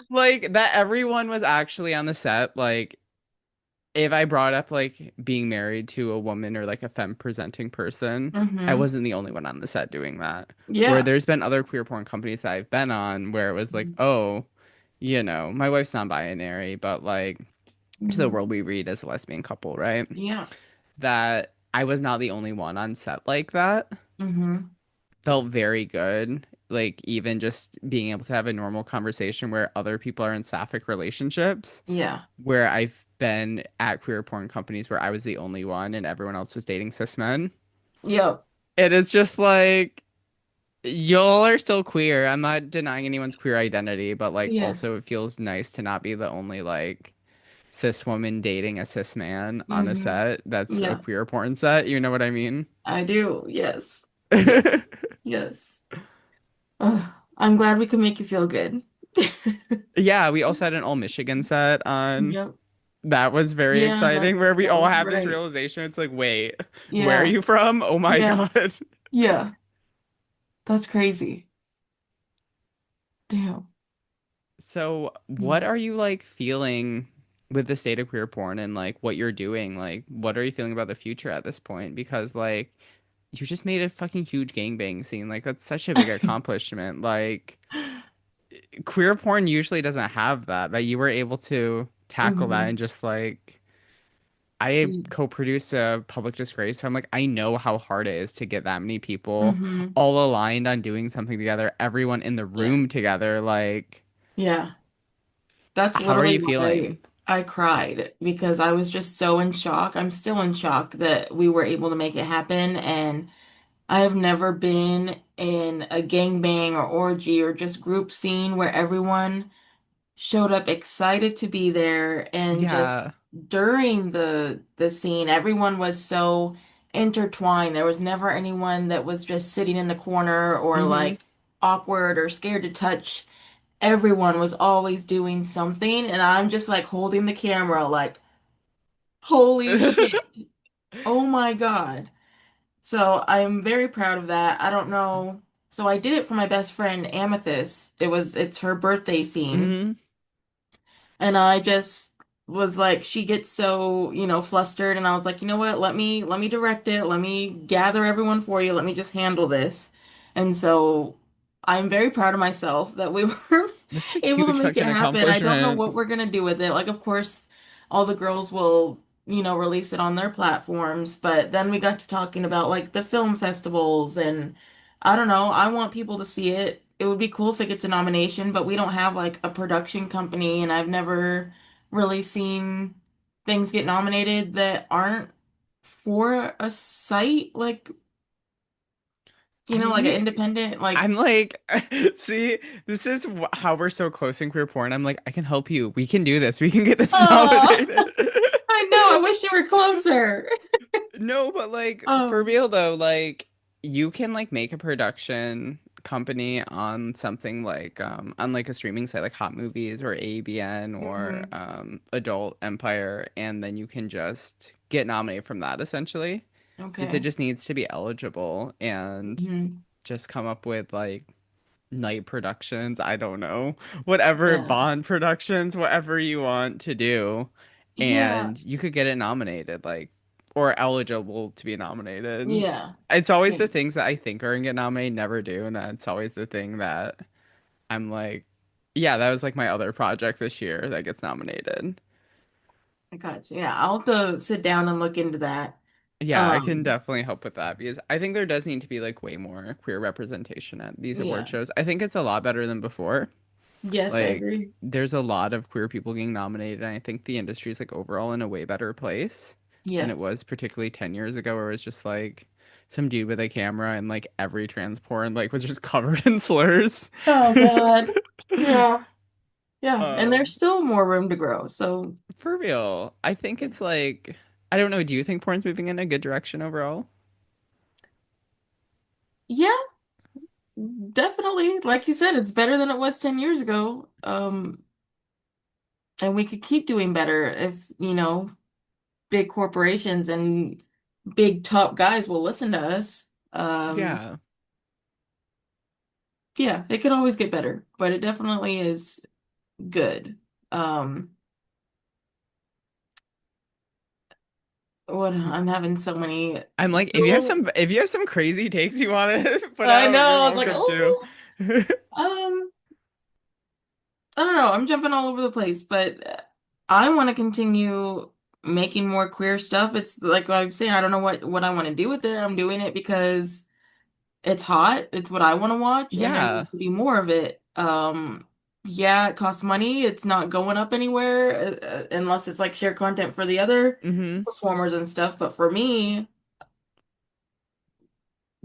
like that everyone was actually on the set. Like if I brought up like being married to a woman or like a femme presenting person, I Mm-hmm. wasn't the only one on the set doing that. Where Yeah. there's been other queer porn companies that I've been on where it was like, Mhm. oh, you know, my wife's non-binary, but like to the Mhm. world we read as a lesbian couple, right? Yeah. That I was not the only one on set like that. Mm-hmm. Felt very good. Like even just being able to have a normal conversation where other people are in sapphic relationships, Yeah. where I've been at queer porn companies where I was the only one and everyone else was dating cis men. Yep. And it's just like y'all are still queer. I'm not denying anyone's queer identity, but like Yeah. also it feels nice to not be the only like cis woman dating a cis man on a Mm-hmm. set that's a Yeah. queer porn set. You know what I mean? I do. Yes. Yes. Yes. Ugh, I'm glad we could make you feel good. Yeah, we also had an all Michigan set on. Yep. That was very Yeah, exciting, where we that all was have this great. realization. It's like, wait, where are Yeah. you from? Oh my Yeah. God. Yeah. That's crazy. Damn. So, what Yeah. are you like feeling with the state of queer porn and like what you're doing? Like, what are you feeling about the future at this point? Because like you just made a fucking huge gangbang scene. Like that's such a big accomplishment. Like queer porn usually doesn't have that, but you were able to tackle that Hmm. and just like I co-produce a Public Disgrace, so I'm like, I know how hard it is to get that many people Hmm. all aligned on doing something together, everyone in the Yeah. room together. Like, Yeah. That's how are literally you why feeling? I cried because I was just so in shock. I'm still in shock that we were able to make it happen. And I have never been in a gangbang or orgy or just group scene where everyone showed up excited to be there and just Yeah. during the scene everyone was so intertwined. There was never anyone that was just sitting in the corner or Mm-hmm. like awkward or scared to touch. Everyone was always doing something and I'm just like holding the camera like holy shit. Oh my God. So I'm very proud of that. I don't know. So I did it for my best friend Amethyst. It's her birthday scene. Mm-hmm. And I just was like, she gets so, flustered. And I was like, you know what? Let me direct it. Let me gather everyone for you. Let me just handle this. And so I'm very proud of myself that we were That's a able to huge make it fucking happen. I don't know accomplishment. what we're gonna do with it. Like, of course, all the girls will, release it on their platforms. But then we got to talking about like the film festivals and I don't know. I want people to see it. It would be cool if it gets a nomination, but we don't have like a production company, and I've never really seen things get nominated that aren't for a site like, I like an mean, independent, like, I'm like, see, this is how we're so close in queer porn. I'm like, I can help you. We can do this. We can get this oh, nominated. I know. I wish you were closer. No, but like for Um, real though, like you can like make a production company on something like on like a streaming site like Hot Movies or ABN or hmm. Adult Empire, and then you can just get nominated from that essentially. Because it Okay. just needs to be eligible and Hmm. just come up with like Night Productions, I don't know, whatever Yeah. Bond Productions, whatever you want to do, Yeah. and you could get it nominated, like, or eligible to be nominated. Yeah. It's always Yeah. the things that I think are gonna get nominated, never do, and that's always the thing that I'm like, yeah, that was like my other project this year that gets nominated. I got you. Yeah. I'll have to sit down and look into that. Yeah, I can Um, definitely help with that because I think there does need to be like way more queer representation at these award yeah. shows. I think it's a lot better than before. Yes, I Like, agree. there's a lot of queer people getting nominated, and I think the industry is like overall in a way better place than it Yes. was, particularly 10 years ago, where it was just like some dude with a camera and like every trans porn like was just covered in slurs. Oh God. Yeah. Yeah. And there's Um, still more room to grow. So for real, I think yeah. it's like I don't know. Do you think porn's moving in a good direction overall? Yeah, definitely. Like you said, it's better than it was 10 years ago. And we could keep doing better if, big corporations and big top guys will listen to us. Yeah. Yeah, it could always get better, but it definitely is good. Um, what I'm having so many I'm like, little, if you have some crazy takes you want to put I out, you're know, I was like, welcome to. oh, um, I don't know. I'm jumping all over the place, but I want to continue making more queer stuff. It's like I'm saying, I don't know what I want to do with it. I'm doing it because it's hot. It's what I want to watch, and there Yeah. needs to be more of it. Yeah, it costs money. It's not going up anywhere unless it's like share content for the other Hmm. performers and stuff. But for me,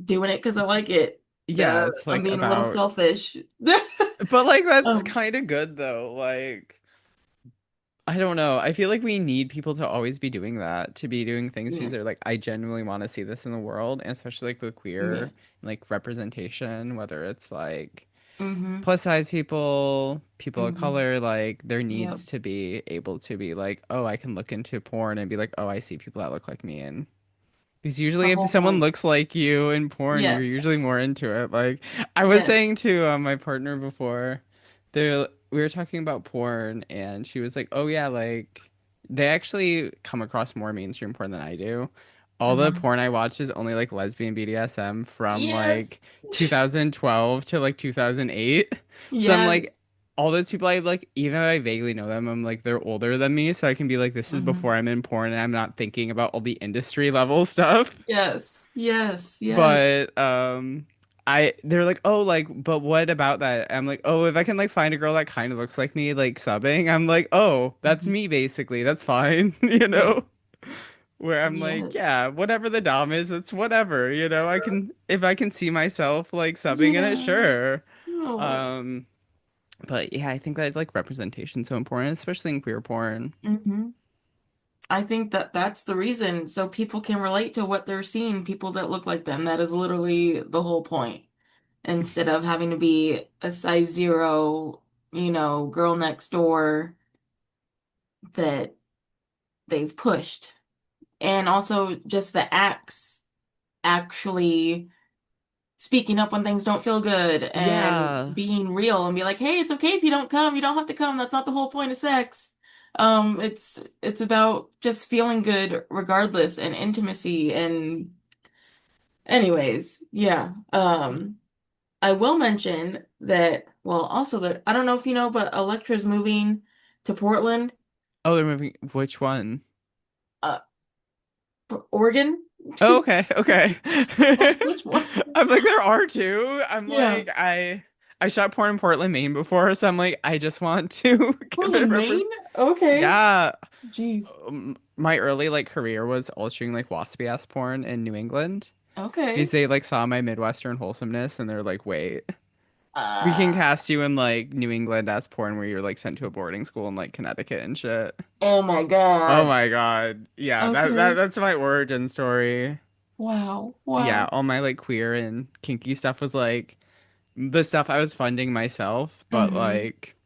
doing it because I like it. Yeah, it's I'm like being a little about selfish. but like that's Um, kind of good though. Like I don't know. I feel like we need people to always be doing that, to be doing things because yeah. they're like, I genuinely want to see this in the world, and especially like with Yeah. queer like representation, whether it's like Mm-hmm. plus size people, people of Mm-hmm. color, like there Yep. needs to be able to be like, oh, I can look into porn and be like, oh, I see people that look like me, and because It's the usually if whole someone point. looks like you in porn, you're Yes. usually more into it. Like I was Yes. saying to my partner before, we were talking about porn and she was like, "Oh yeah, like they actually come across more mainstream porn than I do." all the Hmm. porn I watch is only like lesbian BDSM from Yes. like 2012 to like 2008. So I'm like, Yes. all those people I like, even if I vaguely know them, I'm like, they're older than me. So I can be like, this is before Hmm. I'm in porn and I'm not thinking about all the industry level stuff. Yes. Yes. Yes. But they're like, oh, like, but what about that? I'm like, oh, if I can like find a girl that kind of looks like me, like subbing, I'm like, oh, that's Mhm. me basically. That's fine, you Yeah. know? Where I'm like, Yes. yeah, whatever the dom is, it's whatever, you know? I can if I can see myself like subbing in it, Yeah. sure. No. Um, but yeah, I think that like representation's so important, especially in queer porn. Hmm. I think that that's the reason, so people can relate to what they're seeing, people that look like them. That is literally the whole point. Instead of having to be a size zero, girl next door that they've pushed. And also just the acts actually speaking up when things don't feel good and Yeah. being real and be like, hey, it's okay if you don't come. You don't have to come. That's not the whole point of sex. It's about just feeling good regardless and intimacy and anyways, yeah. I will mention that, well, also that I don't know if you know, but Electra's moving to Portland, Oh, they're moving. Which one? uh, Oregon. Oh, okay, okay. Which one? I'm like, there are two. I'm Yeah, like, I shot porn in Portland, Maine before, so I'm like, I just want to get the Portland, represent. Maine. Okay. Yeah, Jeez. my early like career was all shooting like waspy ass porn in New England because Okay. they like saw my Midwestern wholesomeness and they're like, wait, we can Uh, cast you in like New England ass porn where you're like sent to a boarding school in like Connecticut and shit. oh my Oh God. my God. Yeah, Okay. that's my origin story. Wow. Yeah, Wow. all my like queer and kinky stuff was like the stuff I was funding myself, but Mm-hmm. like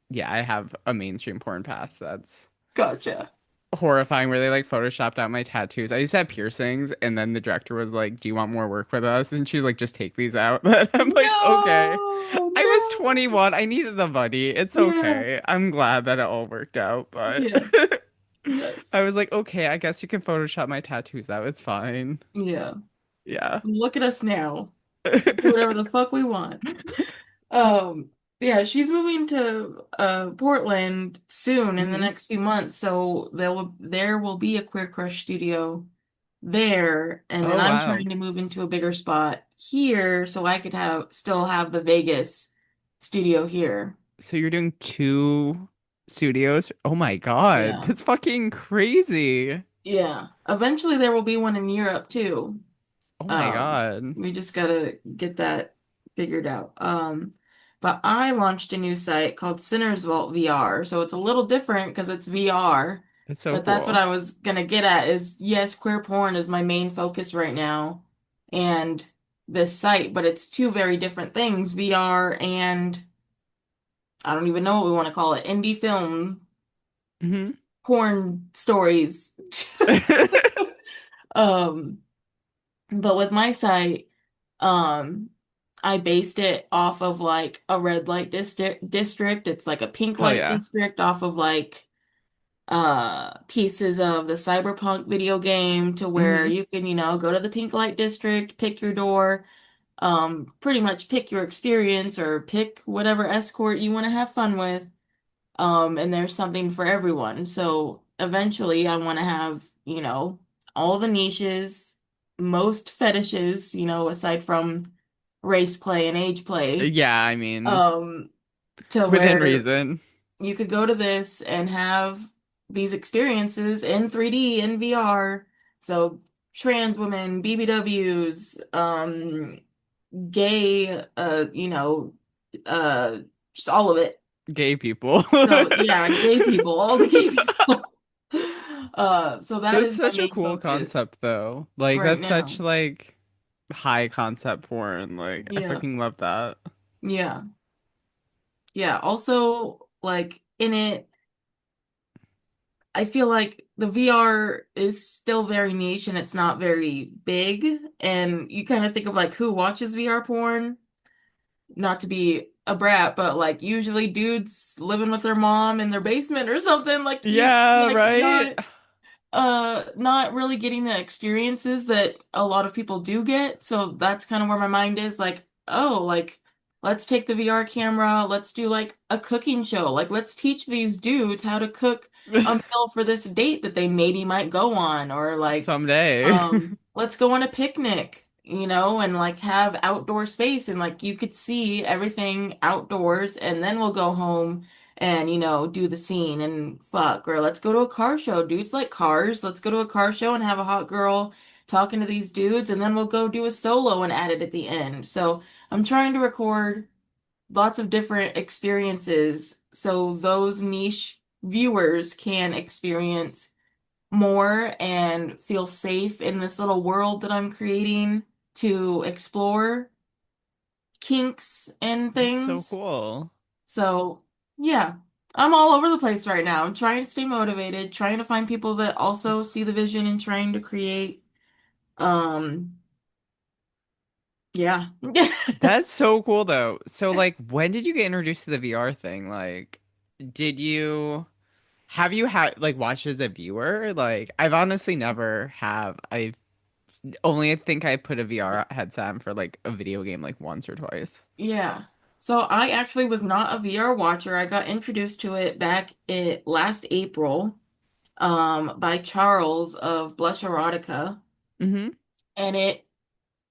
yeah, I have a mainstream porn pass that's Gotcha. horrifying where they like photoshopped out my tattoos. I used to have piercings and then the director was like, "Do you want more work with us?" And she was like, "Just take these out." But I'm like, "Okay." No, I was no. 21. I needed the money. It's Yeah. okay. I'm glad that it all worked out, but Yeah. Yes. I was like, "Okay, I guess you can photoshop my tattoos out. It's fine." Yeah. Yeah. Look at us now. Do whatever the fuck we want. Um, yeah, she's moving to Portland soon in the hmm next few months, so there will be a Queer Crush studio there, and then Oh I'm wow. trying to move into a bigger spot here so I could have still have the Vegas studio here. So you're doing two studios? Oh my God. Yeah. That's fucking crazy. Yeah. Eventually there will be one in Europe too. Oh my God. We just gotta get that figured out. But I launched a new site called Sinners Vault VR, so it's a little different because it's VR. That's so But that's what cool. I was gonna get at is yes, queer porn is my main focus right now, and this site, but it's two very different things, VR and I don't even know what we want to call it, indie film hmm porn stories. Um, but with my site, um, I based it off of like a red light district. It's like a pink Hell light yeah. district off of like pieces of the cyberpunk video game to where hmm you can, go to the pink light district, pick your door, pretty much pick your experience or pick whatever escort you want to have fun with. And there's something for everyone. So eventually I want to have, all the niches, most fetishes, aside from race play and age play, Yeah, I mean, um, to within where reason. you could go to this and have these experiences in 3D in VR. So trans women, BBWs, gay, uh, just all of it. Gay people. So yeah, gay people, all the gay people. So that That's is my such a main cool focus concept though. Like right that's such now. like high concept porn. Like I Yeah, fucking love that. yeah, yeah. Also, like in it, I feel like the VR is still very niche and it's not very big. And you kind of think of like who watches VR porn? Not to be a brat, but like usually dudes living with their mom in their basement or something. Like you Yeah, like right? not. not really getting the experiences that a lot of people do get. So that's kind of where my mind is like, oh, like let's take the VR camera, let's do like a cooking show. Like let's teach these dudes how to cook a meal for this date that they maybe might go on, or like Someday. let's go on a picnic, and like have outdoor space and like you could see everything outdoors and then we'll go home and do the scene and fuck, or let's go to a car show. Dudes like cars. Let's go to a car show and have a hot girl talking to these dudes, and then we'll go do a solo and add it at the end. So I'm trying to record lots of different experiences so those niche viewers can experience more and feel safe in this little world that I'm creating to explore kinks and That's so things. cool. So, yeah, I'm all over the place right now. I'm trying to stay motivated, trying to find people that also see the vision and trying to create. Um, yeah. That's so cool though. So like when did you get introduced to the VR thing? Like did you have you had like watched as a viewer? Like I've honestly never have. I've only think I put a VR headset on for like a video game like once or twice. Yeah. So I actually was not a VR watcher. I got introduced to it back in last April, by Charles of Blush Erotica, Hmm. and it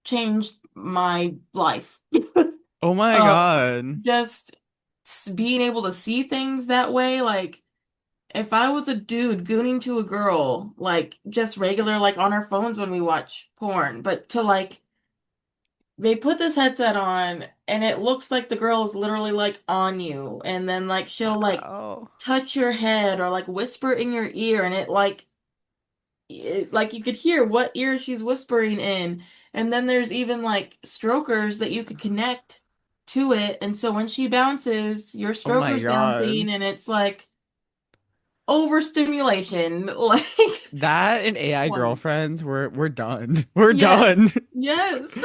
changed my life. Oh my Um, God. just being able to see things that way, like if I was a dude gooning to a girl, like just regular, like on our phones when we watch porn, but to like, they put this headset on and it looks like the girl is literally like on you, and then like she'll like Wow. touch your head or like whisper in your ear, and like you could hear what ear she's whispering in. And then there's even like strokers that you could connect to it. And so when she bounces, your Oh my stroker's God. bouncing and it's like overstimulation. Like, That and AI one. girlfriends, we're done. We're Yes. done. Yes.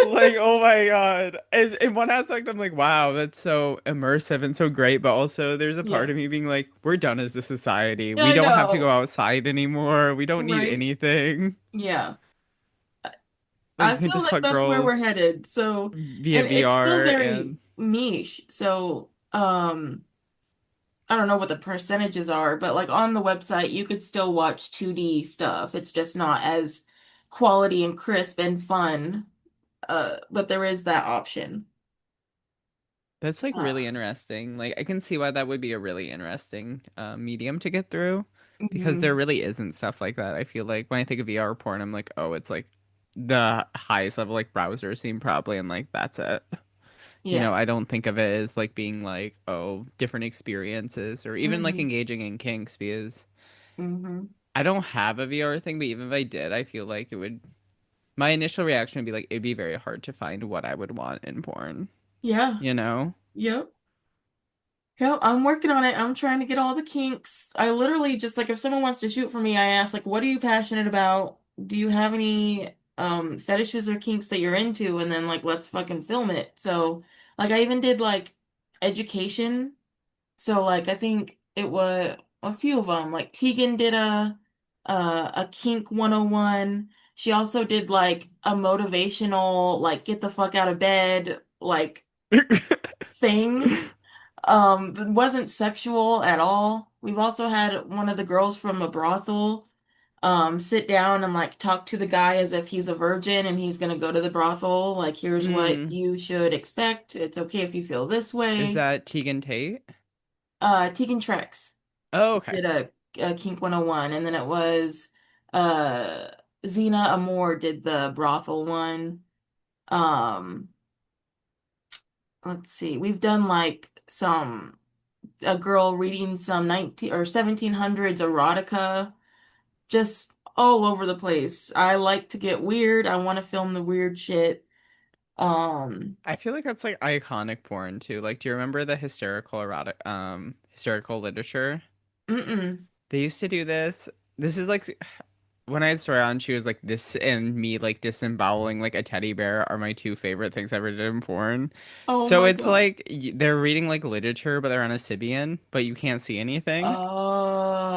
Like, oh my God. In one aspect, I'm like, wow, that's so immersive and so great. But also, there's a part Yeah. of me being like, we're done as a society. We I don't have to go know. outside anymore. We don't need Right? anything. Yeah. Like, I you can feel just like fuck that's where we're girls headed. So, via and it's still VR very and niche. So, I don't know what the percentages are, but like on the website, you could still watch 2D stuff. It's just not as quality and crisp and fun. But there is that option. that's like really Uh, interesting. Like, I can see why that would be a really interesting medium to get through because there mhm. really isn't stuff like that. I feel like when I think of VR porn, I'm like, oh, it's like the highest level like browser scene probably, and like that's it. You know, Yeah. I don't think of it as like being like, oh, different experiences or even like Hmm. engaging in kinks because Hmm. I don't have a VR thing, but even if I did, I feel like it would, my initial reaction would be like, it'd be very hard to find what I would want in porn, Yeah. you know? Yep. Yep. I'm working on it. I'm trying to get all the kinks. I literally just like if someone wants to shoot for me, I ask like, what are you passionate about? Do you have any fetishes or kinks that you're into? And then like let's fucking film it. So like I even did like education. So like I think it was a few of them. Like Tegan did a kink 101. She also did like a motivational like get the fuck out of bed like thing. That wasn't sexual at all. We've also had one of the girls from a brothel sit down and like talk to the guy as if he's a virgin and he's gonna go to the brothel. Like here's what Mm, you should expect. It's okay if you feel this is way. that Tegan Tate? Tegan Trex Oh, okay. did a Kink 101, and then it was uh Zena Amore did the brothel one. Um, let's see. We've done like some a girl reading some 19 or 1700s erotica, just all over the place. I like to get weird. I want to film the weird shit. Um, I feel like that's like iconic porn too. Like, do you remember the hysterical literature? mm-mm. They used to do this. This is like when I had Story on, she was like this and me like disemboweling like a teddy bear are my two favorite things I ever did in porn. Oh So my it's God. like they're reading like literature, but they're on a Sybian, but you can't see anything.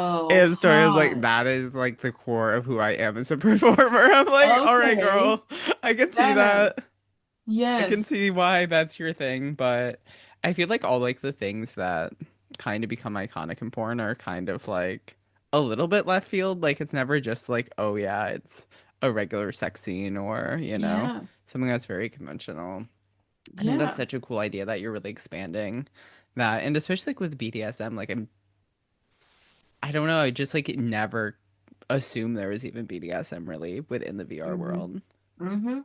Oh, And Victoria's like, hot. that is like the core of who I am as a performer. I'm like, all right, Okay. girl, I can see that. Yes. I can Yes. see why that's your thing, but I feel like all like the things that kind of become iconic in porn are kind of like a little bit left field. Like it's never just like, oh yeah, it's a regular sex scene or, Yeah. something that's very conventional. I think that's Yeah. such a cool idea that you're really expanding that. And especially like with BDSM, like I don't know, I just like never assumed there was even BDSM really within the VR hmm world. hmm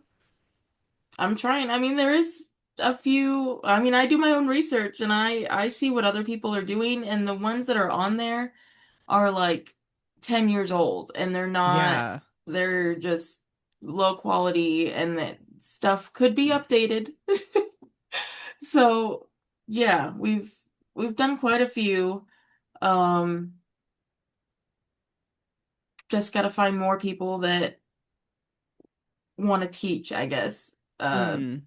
I'm trying. I mean, there is a few. I mean, I do my own research and I see what other people are doing, and the ones that are on there are like 10 years old, and Yeah. they're just low quality, and that stuff could be updated. So, yeah, we've done quite a few. Um, just got to find more people that want to teach, I guess. Hmm.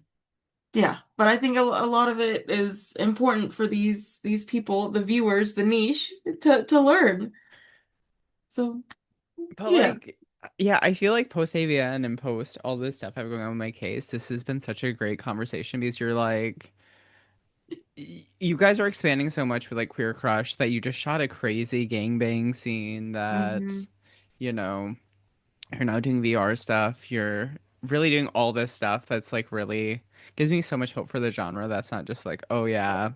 Yeah, but I think a lot of it is important for these people, the viewers, the niche, to learn. So, But yeah. like, yeah, I feel like post AVN and post all this stuff I have going on with my case, this has been such a great conversation because you're like, you guys are expanding so much with like Queer Crush that you just shot a crazy gangbang scene that, hmm you know, you're now doing VR stuff. You're really doing all this stuff that's like really gives me so much hope for the genre. That's not just like, oh yeah,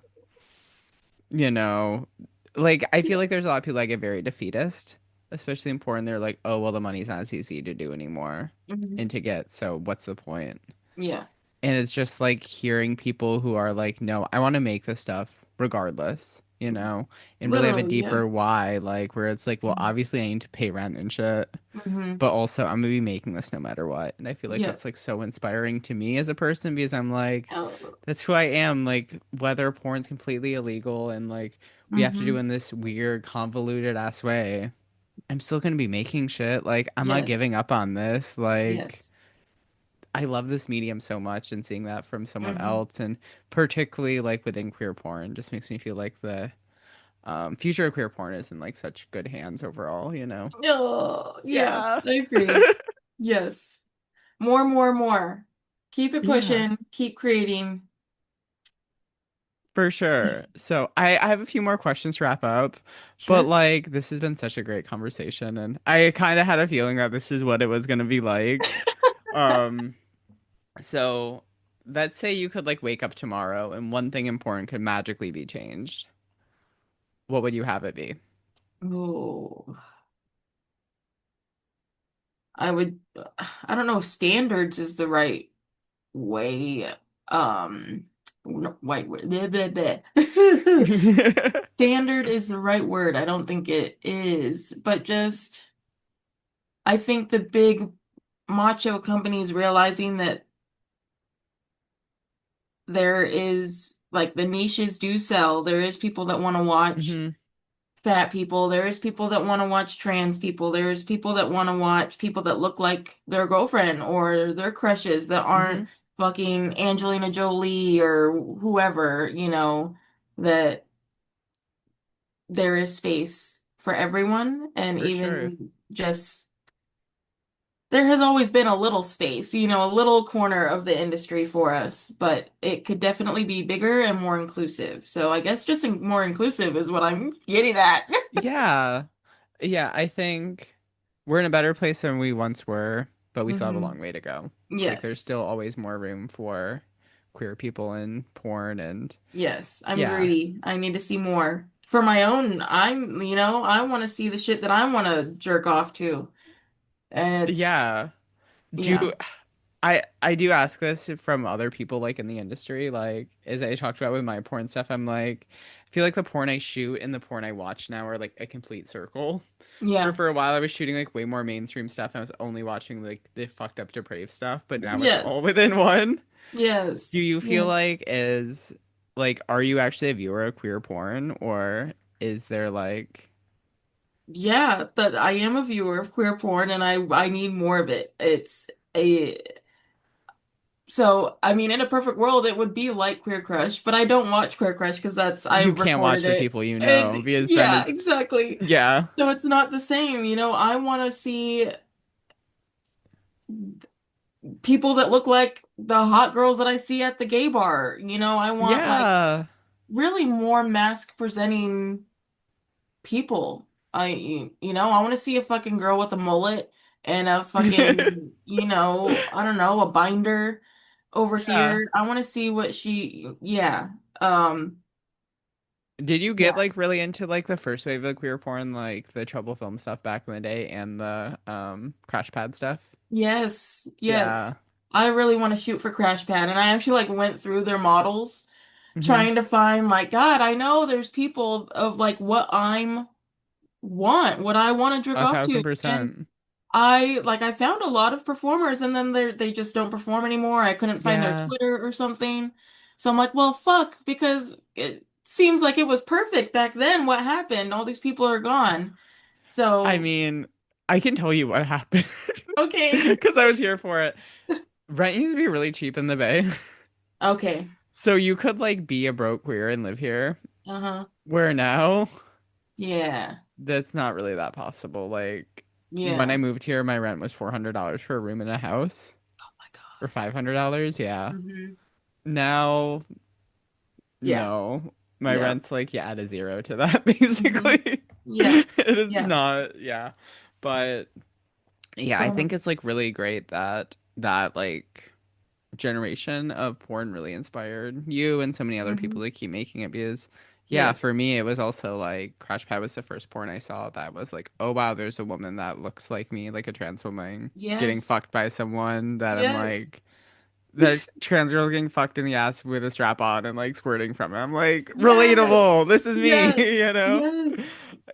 you know, like I feel Yeah. like there's a lot of people that get very defeatist, especially in porn. They're like, oh well, the money's not as easy to do anymore hmm and to get, so what's the point? Yeah. And it's just like hearing people who are like, no, I want to make this stuff regardless, and really have a Literally, yeah. deeper why, like where it's like, well, hmm obviously I need to pay rent and shit, hmm but also I'm gonna be making this no matter what. And I feel like Yeah. that's like so inspiring to me as a person because I'm like, Oh, that's who I am. Like whether porn's completely illegal and like we have to do hmm in this weird, convoluted ass way, I'm still gonna be making shit. Like I'm not Yes. giving up on this. Like Yes. I love this medium so much and seeing that from someone hmm else and particularly like within queer porn just makes me feel like the future of queer porn is in like such good hands overall. Oh, yeah, Yeah. I agree. Yes. More, more, more. Keep it Yeah. pushing, keep creating. For sure. So I have a few more questions to wrap up, but Sure. like this has been such a great conversation and I kind of had a feeling that this is what it was gonna be like. Um, so let's say you could like wake up tomorrow and one thing important could magically be changed. What would you have it be? Oh, I would, I don't know if standards is the right way. White word. Bleh, bleh, bleh. Standard is the right word. I don't think it is, but just, I think the big macho companies realizing that there is, like, the niches do sell. There is people that want to watch hmm fat people. There is people that want to watch trans people. There's people that want to watch people that look like their girlfriend or their crushes that hmm aren't fucking Angelina Jolie or whoever, that there is space for everyone. And For sure. even just there has always been a little space, a little corner of the industry for us, but it could definitely be bigger and more inclusive. So I guess just more inclusive is what I'm getting at. Yeah. Yeah, I think we're in a better place than we once were, but we still have a hmm long way to go. Like there's Yes. still always more room for queer people in porn and Yes. I'm yeah. greedy. I need to see more. For my own, I want to see the shit that I want to jerk off to. And Yeah. Do yeah. I do ask this from other people like in the industry, like as I talked about with my porn stuff, I'm like I feel like the porn I shoot and the porn I watch now are like a complete circle. Where Yeah. for a while I was shooting like way more mainstream stuff. I was only watching like the fucked up depraved stuff, but now it's all Yes. within one. Do Yes. you feel Yes. like is like are you actually a viewer of queer porn or is there like Yeah, that I am a viewer of queer porn and I need more of it. It's a So, I mean, in a perfect world, it would be like Queer Crush, but I don't watch Queer Crush because You I've can't watch recorded the it. people you And know because then yeah, it's exactly. yeah. So it's not the same, you know. I want to see people that look like the hot girls that I see at the gay bar. You know, I want like Yeah. really more mask presenting people. I want to see a fucking girl with a mullet and a fucking, I don't know, a binder over Yeah. here. I want to see what yeah. Um, Did you get yeah. like really into like the first wave of queer porn, like the Trouble Film stuff back in the day and the Crash Pad stuff? Yes. Yeah. Yes. I really want to shoot for Crash Pad, and I actually like went through their models Hmm. trying to find like, God, I know there's people of like what I want to jerk A off thousand to. And percent. I found a lot of performers and then they just don't perform anymore. I couldn't find their Yeah. Twitter or something. So I'm like, well, fuck, because it seems like it was perfect back then. What happened? All these people are gone. I So, mean, I can tell you what happened okay. because I was here for it. Rent used to be really cheap in the Bay. Okay. So you could like be a broke queer and live here. Uh-huh. Where now, Yeah. that's not really that possible. Like when I Yeah. moved here, my rent was $400 for a room in a house, Oh my or God. $500. Yeah. Mm-hmm. Now, Yeah. no. My Yeah. rent's like, yeah, add a zero to that, Mm-hmm. basically. Yeah. It is Yeah. not, yeah. But yeah, I think Um, it's like really great that like generation of porn really inspired you and so many other people mhm. to keep making it because yeah, Yes. for me it was also like Crash Pad was the first porn I saw that was like, oh wow, there's a woman that looks like me, like a trans woman getting Yes. fucked by someone that I'm Yes. like the trans girl getting fucked in the ass with a strap on and like squirting from it. I'm like, Yes. relatable. This is me, Yes. you know? Yes.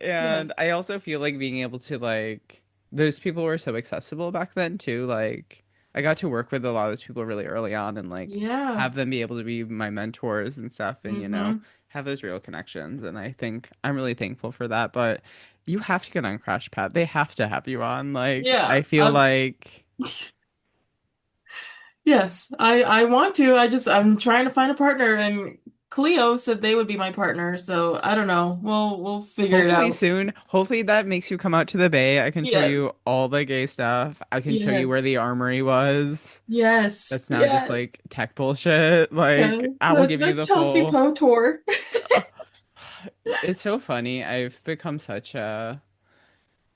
And Yes. I also feel like being able to like those people were so accessible back then too. Like I got to work with a lot of those people really early on and like Yeah. have them be able to be my mentors and stuff and Mm-hmm. have those real connections. And I think I'm really thankful for that. But you have to get on Crash Pad. They have to have you on. Like I Yeah. feel like Yes. I want to. I'm trying to find a partner and Cleo said they would be my partner, so I don't know. We'll figure it hopefully out. soon. Hopefully that makes you come out to the Bay. I can show Yes. you all the gay stuff. I can show you where Yes. the armory was. Yes. That's now just Yes. like tech bullshit. Yeah. Like I will The give you the the Chelsea full. Pro Tour. Uh, it's so funny. I've become such a.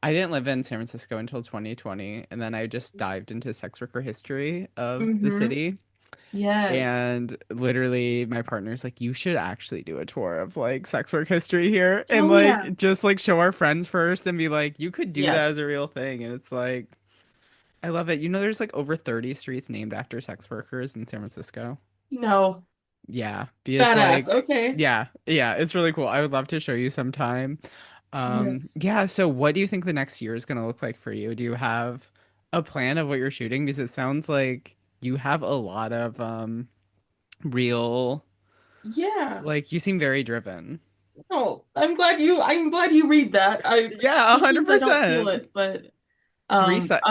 I didn't live in San Francisco until 2020, and then I just dived into sex worker history of the Mm-hmm. city. Yes. And literally, my partner's like, "You should actually do a tour of like sex work history here, and Hell yeah. like just like show our friends first, and be like, you could do that as Yes. a real thing." And it's like, I love it. You know, there's like over 30 streets named after sex workers in San Francisco. No. Yeah, because Badass. like Okay. yeah, it's really cool. I would love to show you sometime. Yes. Yeah, so what do you think the next year is gonna look like for you? Do you have a plan of what you're shooting? Because it sounds like you have a lot of real Yeah. like you seem very driven. Oh, I'm glad you read that. Yeah, Sometimes I don't feel 100%. it, but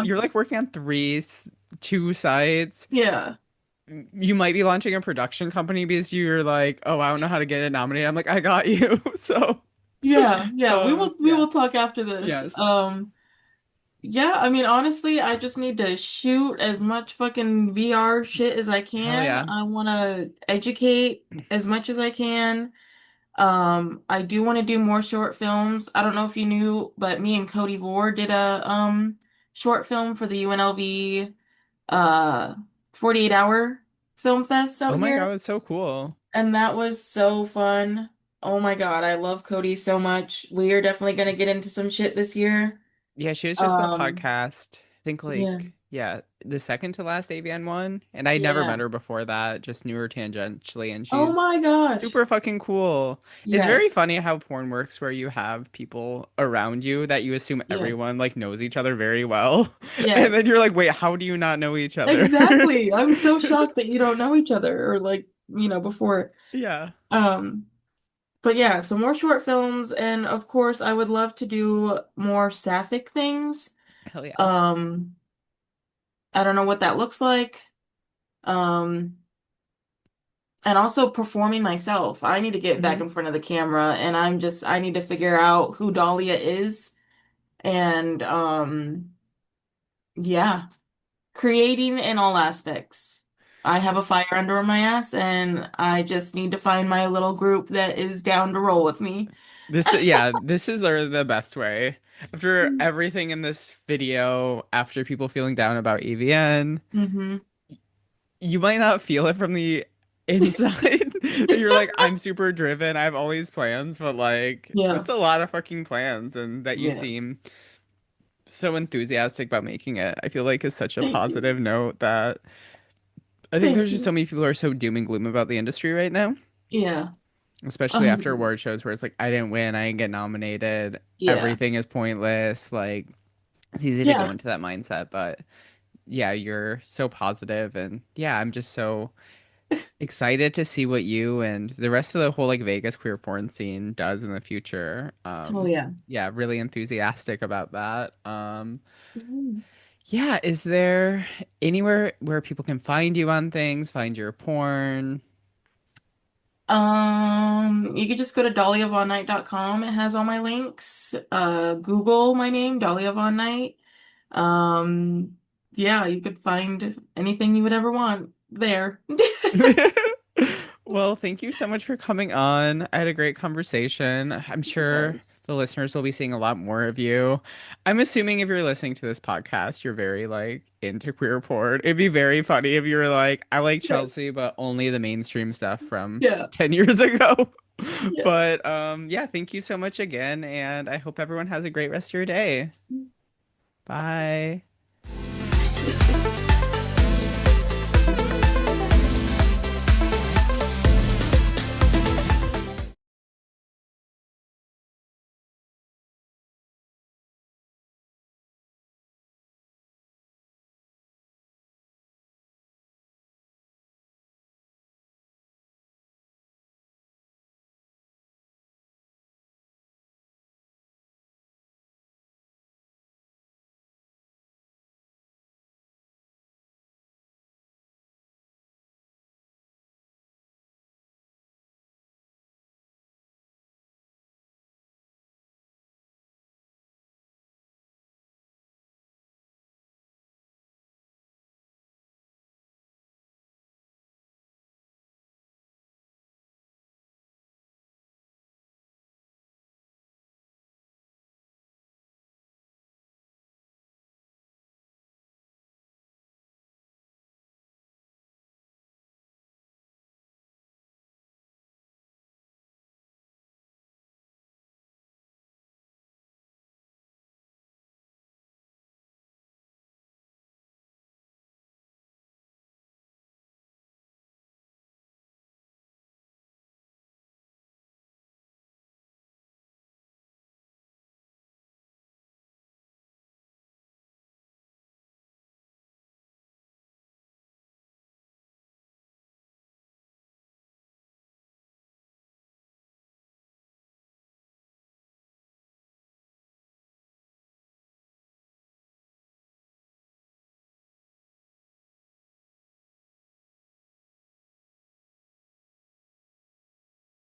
You're like working on two sides. yeah. You might be launching a production company because you're like, oh, I don't know how to get it nominated. I'm like, I got you. So, Yeah, yeah, we yeah. will talk after this. Yes. Yeah, I mean honestly, I just need to shoot as much fucking VR shit as I Hell can. yeah. I want to educate as much as I can. I do want to do more short films. I don't know if you knew, but me and Cody Vore did a short film for the UNLV uh 48 hour film fest Oh out my God, here. that's so cool. And that was so fun. Oh my God, I love Cody so much. We are definitely gonna get into some shit this year. Yeah, she was just in the Um, podcast. I think yeah. like yeah, the second to last AVN one, and I'd never met Yeah. her before that. Just knew her tangentially, and Oh she's my gosh. super fucking cool. It's very Yes. funny how porn works, where you have people around you that you assume Yeah. everyone like knows each other very well, and then Yes. you're like, wait, how do you not know each other? Exactly. I'm so shocked that you don't know each other or like, before. Yeah, Um, but yeah, so more short films and of course I would love to do more sapphic things. hell yeah. Um, I don't know what that looks like. Um, and also performing myself. I need to get back Mhm. in front of the camera, and I need to figure out who Dahlia is. And yeah, creating in all aspects. I have a fire under my ass, and I just need to find my little group that is down to roll with me. Yeah, this is the best way. After everything in this video, after people feeling down about EVN, Hmm. you might not feel it from the inside that you're like, I'm super driven, I have all these plans, but like, Yeah. that's a lot of fucking plans, and that you Yeah. seem so enthusiastic about making it. I feel like is such a Thank you. positive note that I think Thank there's just so you. many people who are so doom and gloom about the industry right now, Yeah. especially after 100. award shows where it's like, I didn't win, I didn't get nominated, Yeah. everything is pointless. Like, it's easy to go Yeah. into that mindset, but yeah, you're so positive, and yeah, I'm just so excited to see what you and the rest of the whole like Vegas queer porn scene does in the future. Oh yeah. Yeah, really enthusiastic about that. Mhm. Yeah, is there anywhere where people can find you on things, find your porn? You could just go to dahliavonnight.com. It has all my links. Google my name, Dahlia Von Knight. Um, yeah, you could find anything you would ever want there. Well, thank you so much for coming on. I had a great conversation. I'm sure Yes. the listeners will be seeing a lot more of you. I'm assuming if you're listening to this podcast, you're very like into queer porn. It'd be very funny if you were like, I like Yes. Chelsea, but only the mainstream stuff from Yeah. 10 years ago. Yes. But yeah, thank you so much again, and I hope everyone has a great rest of your day. Bye. You too.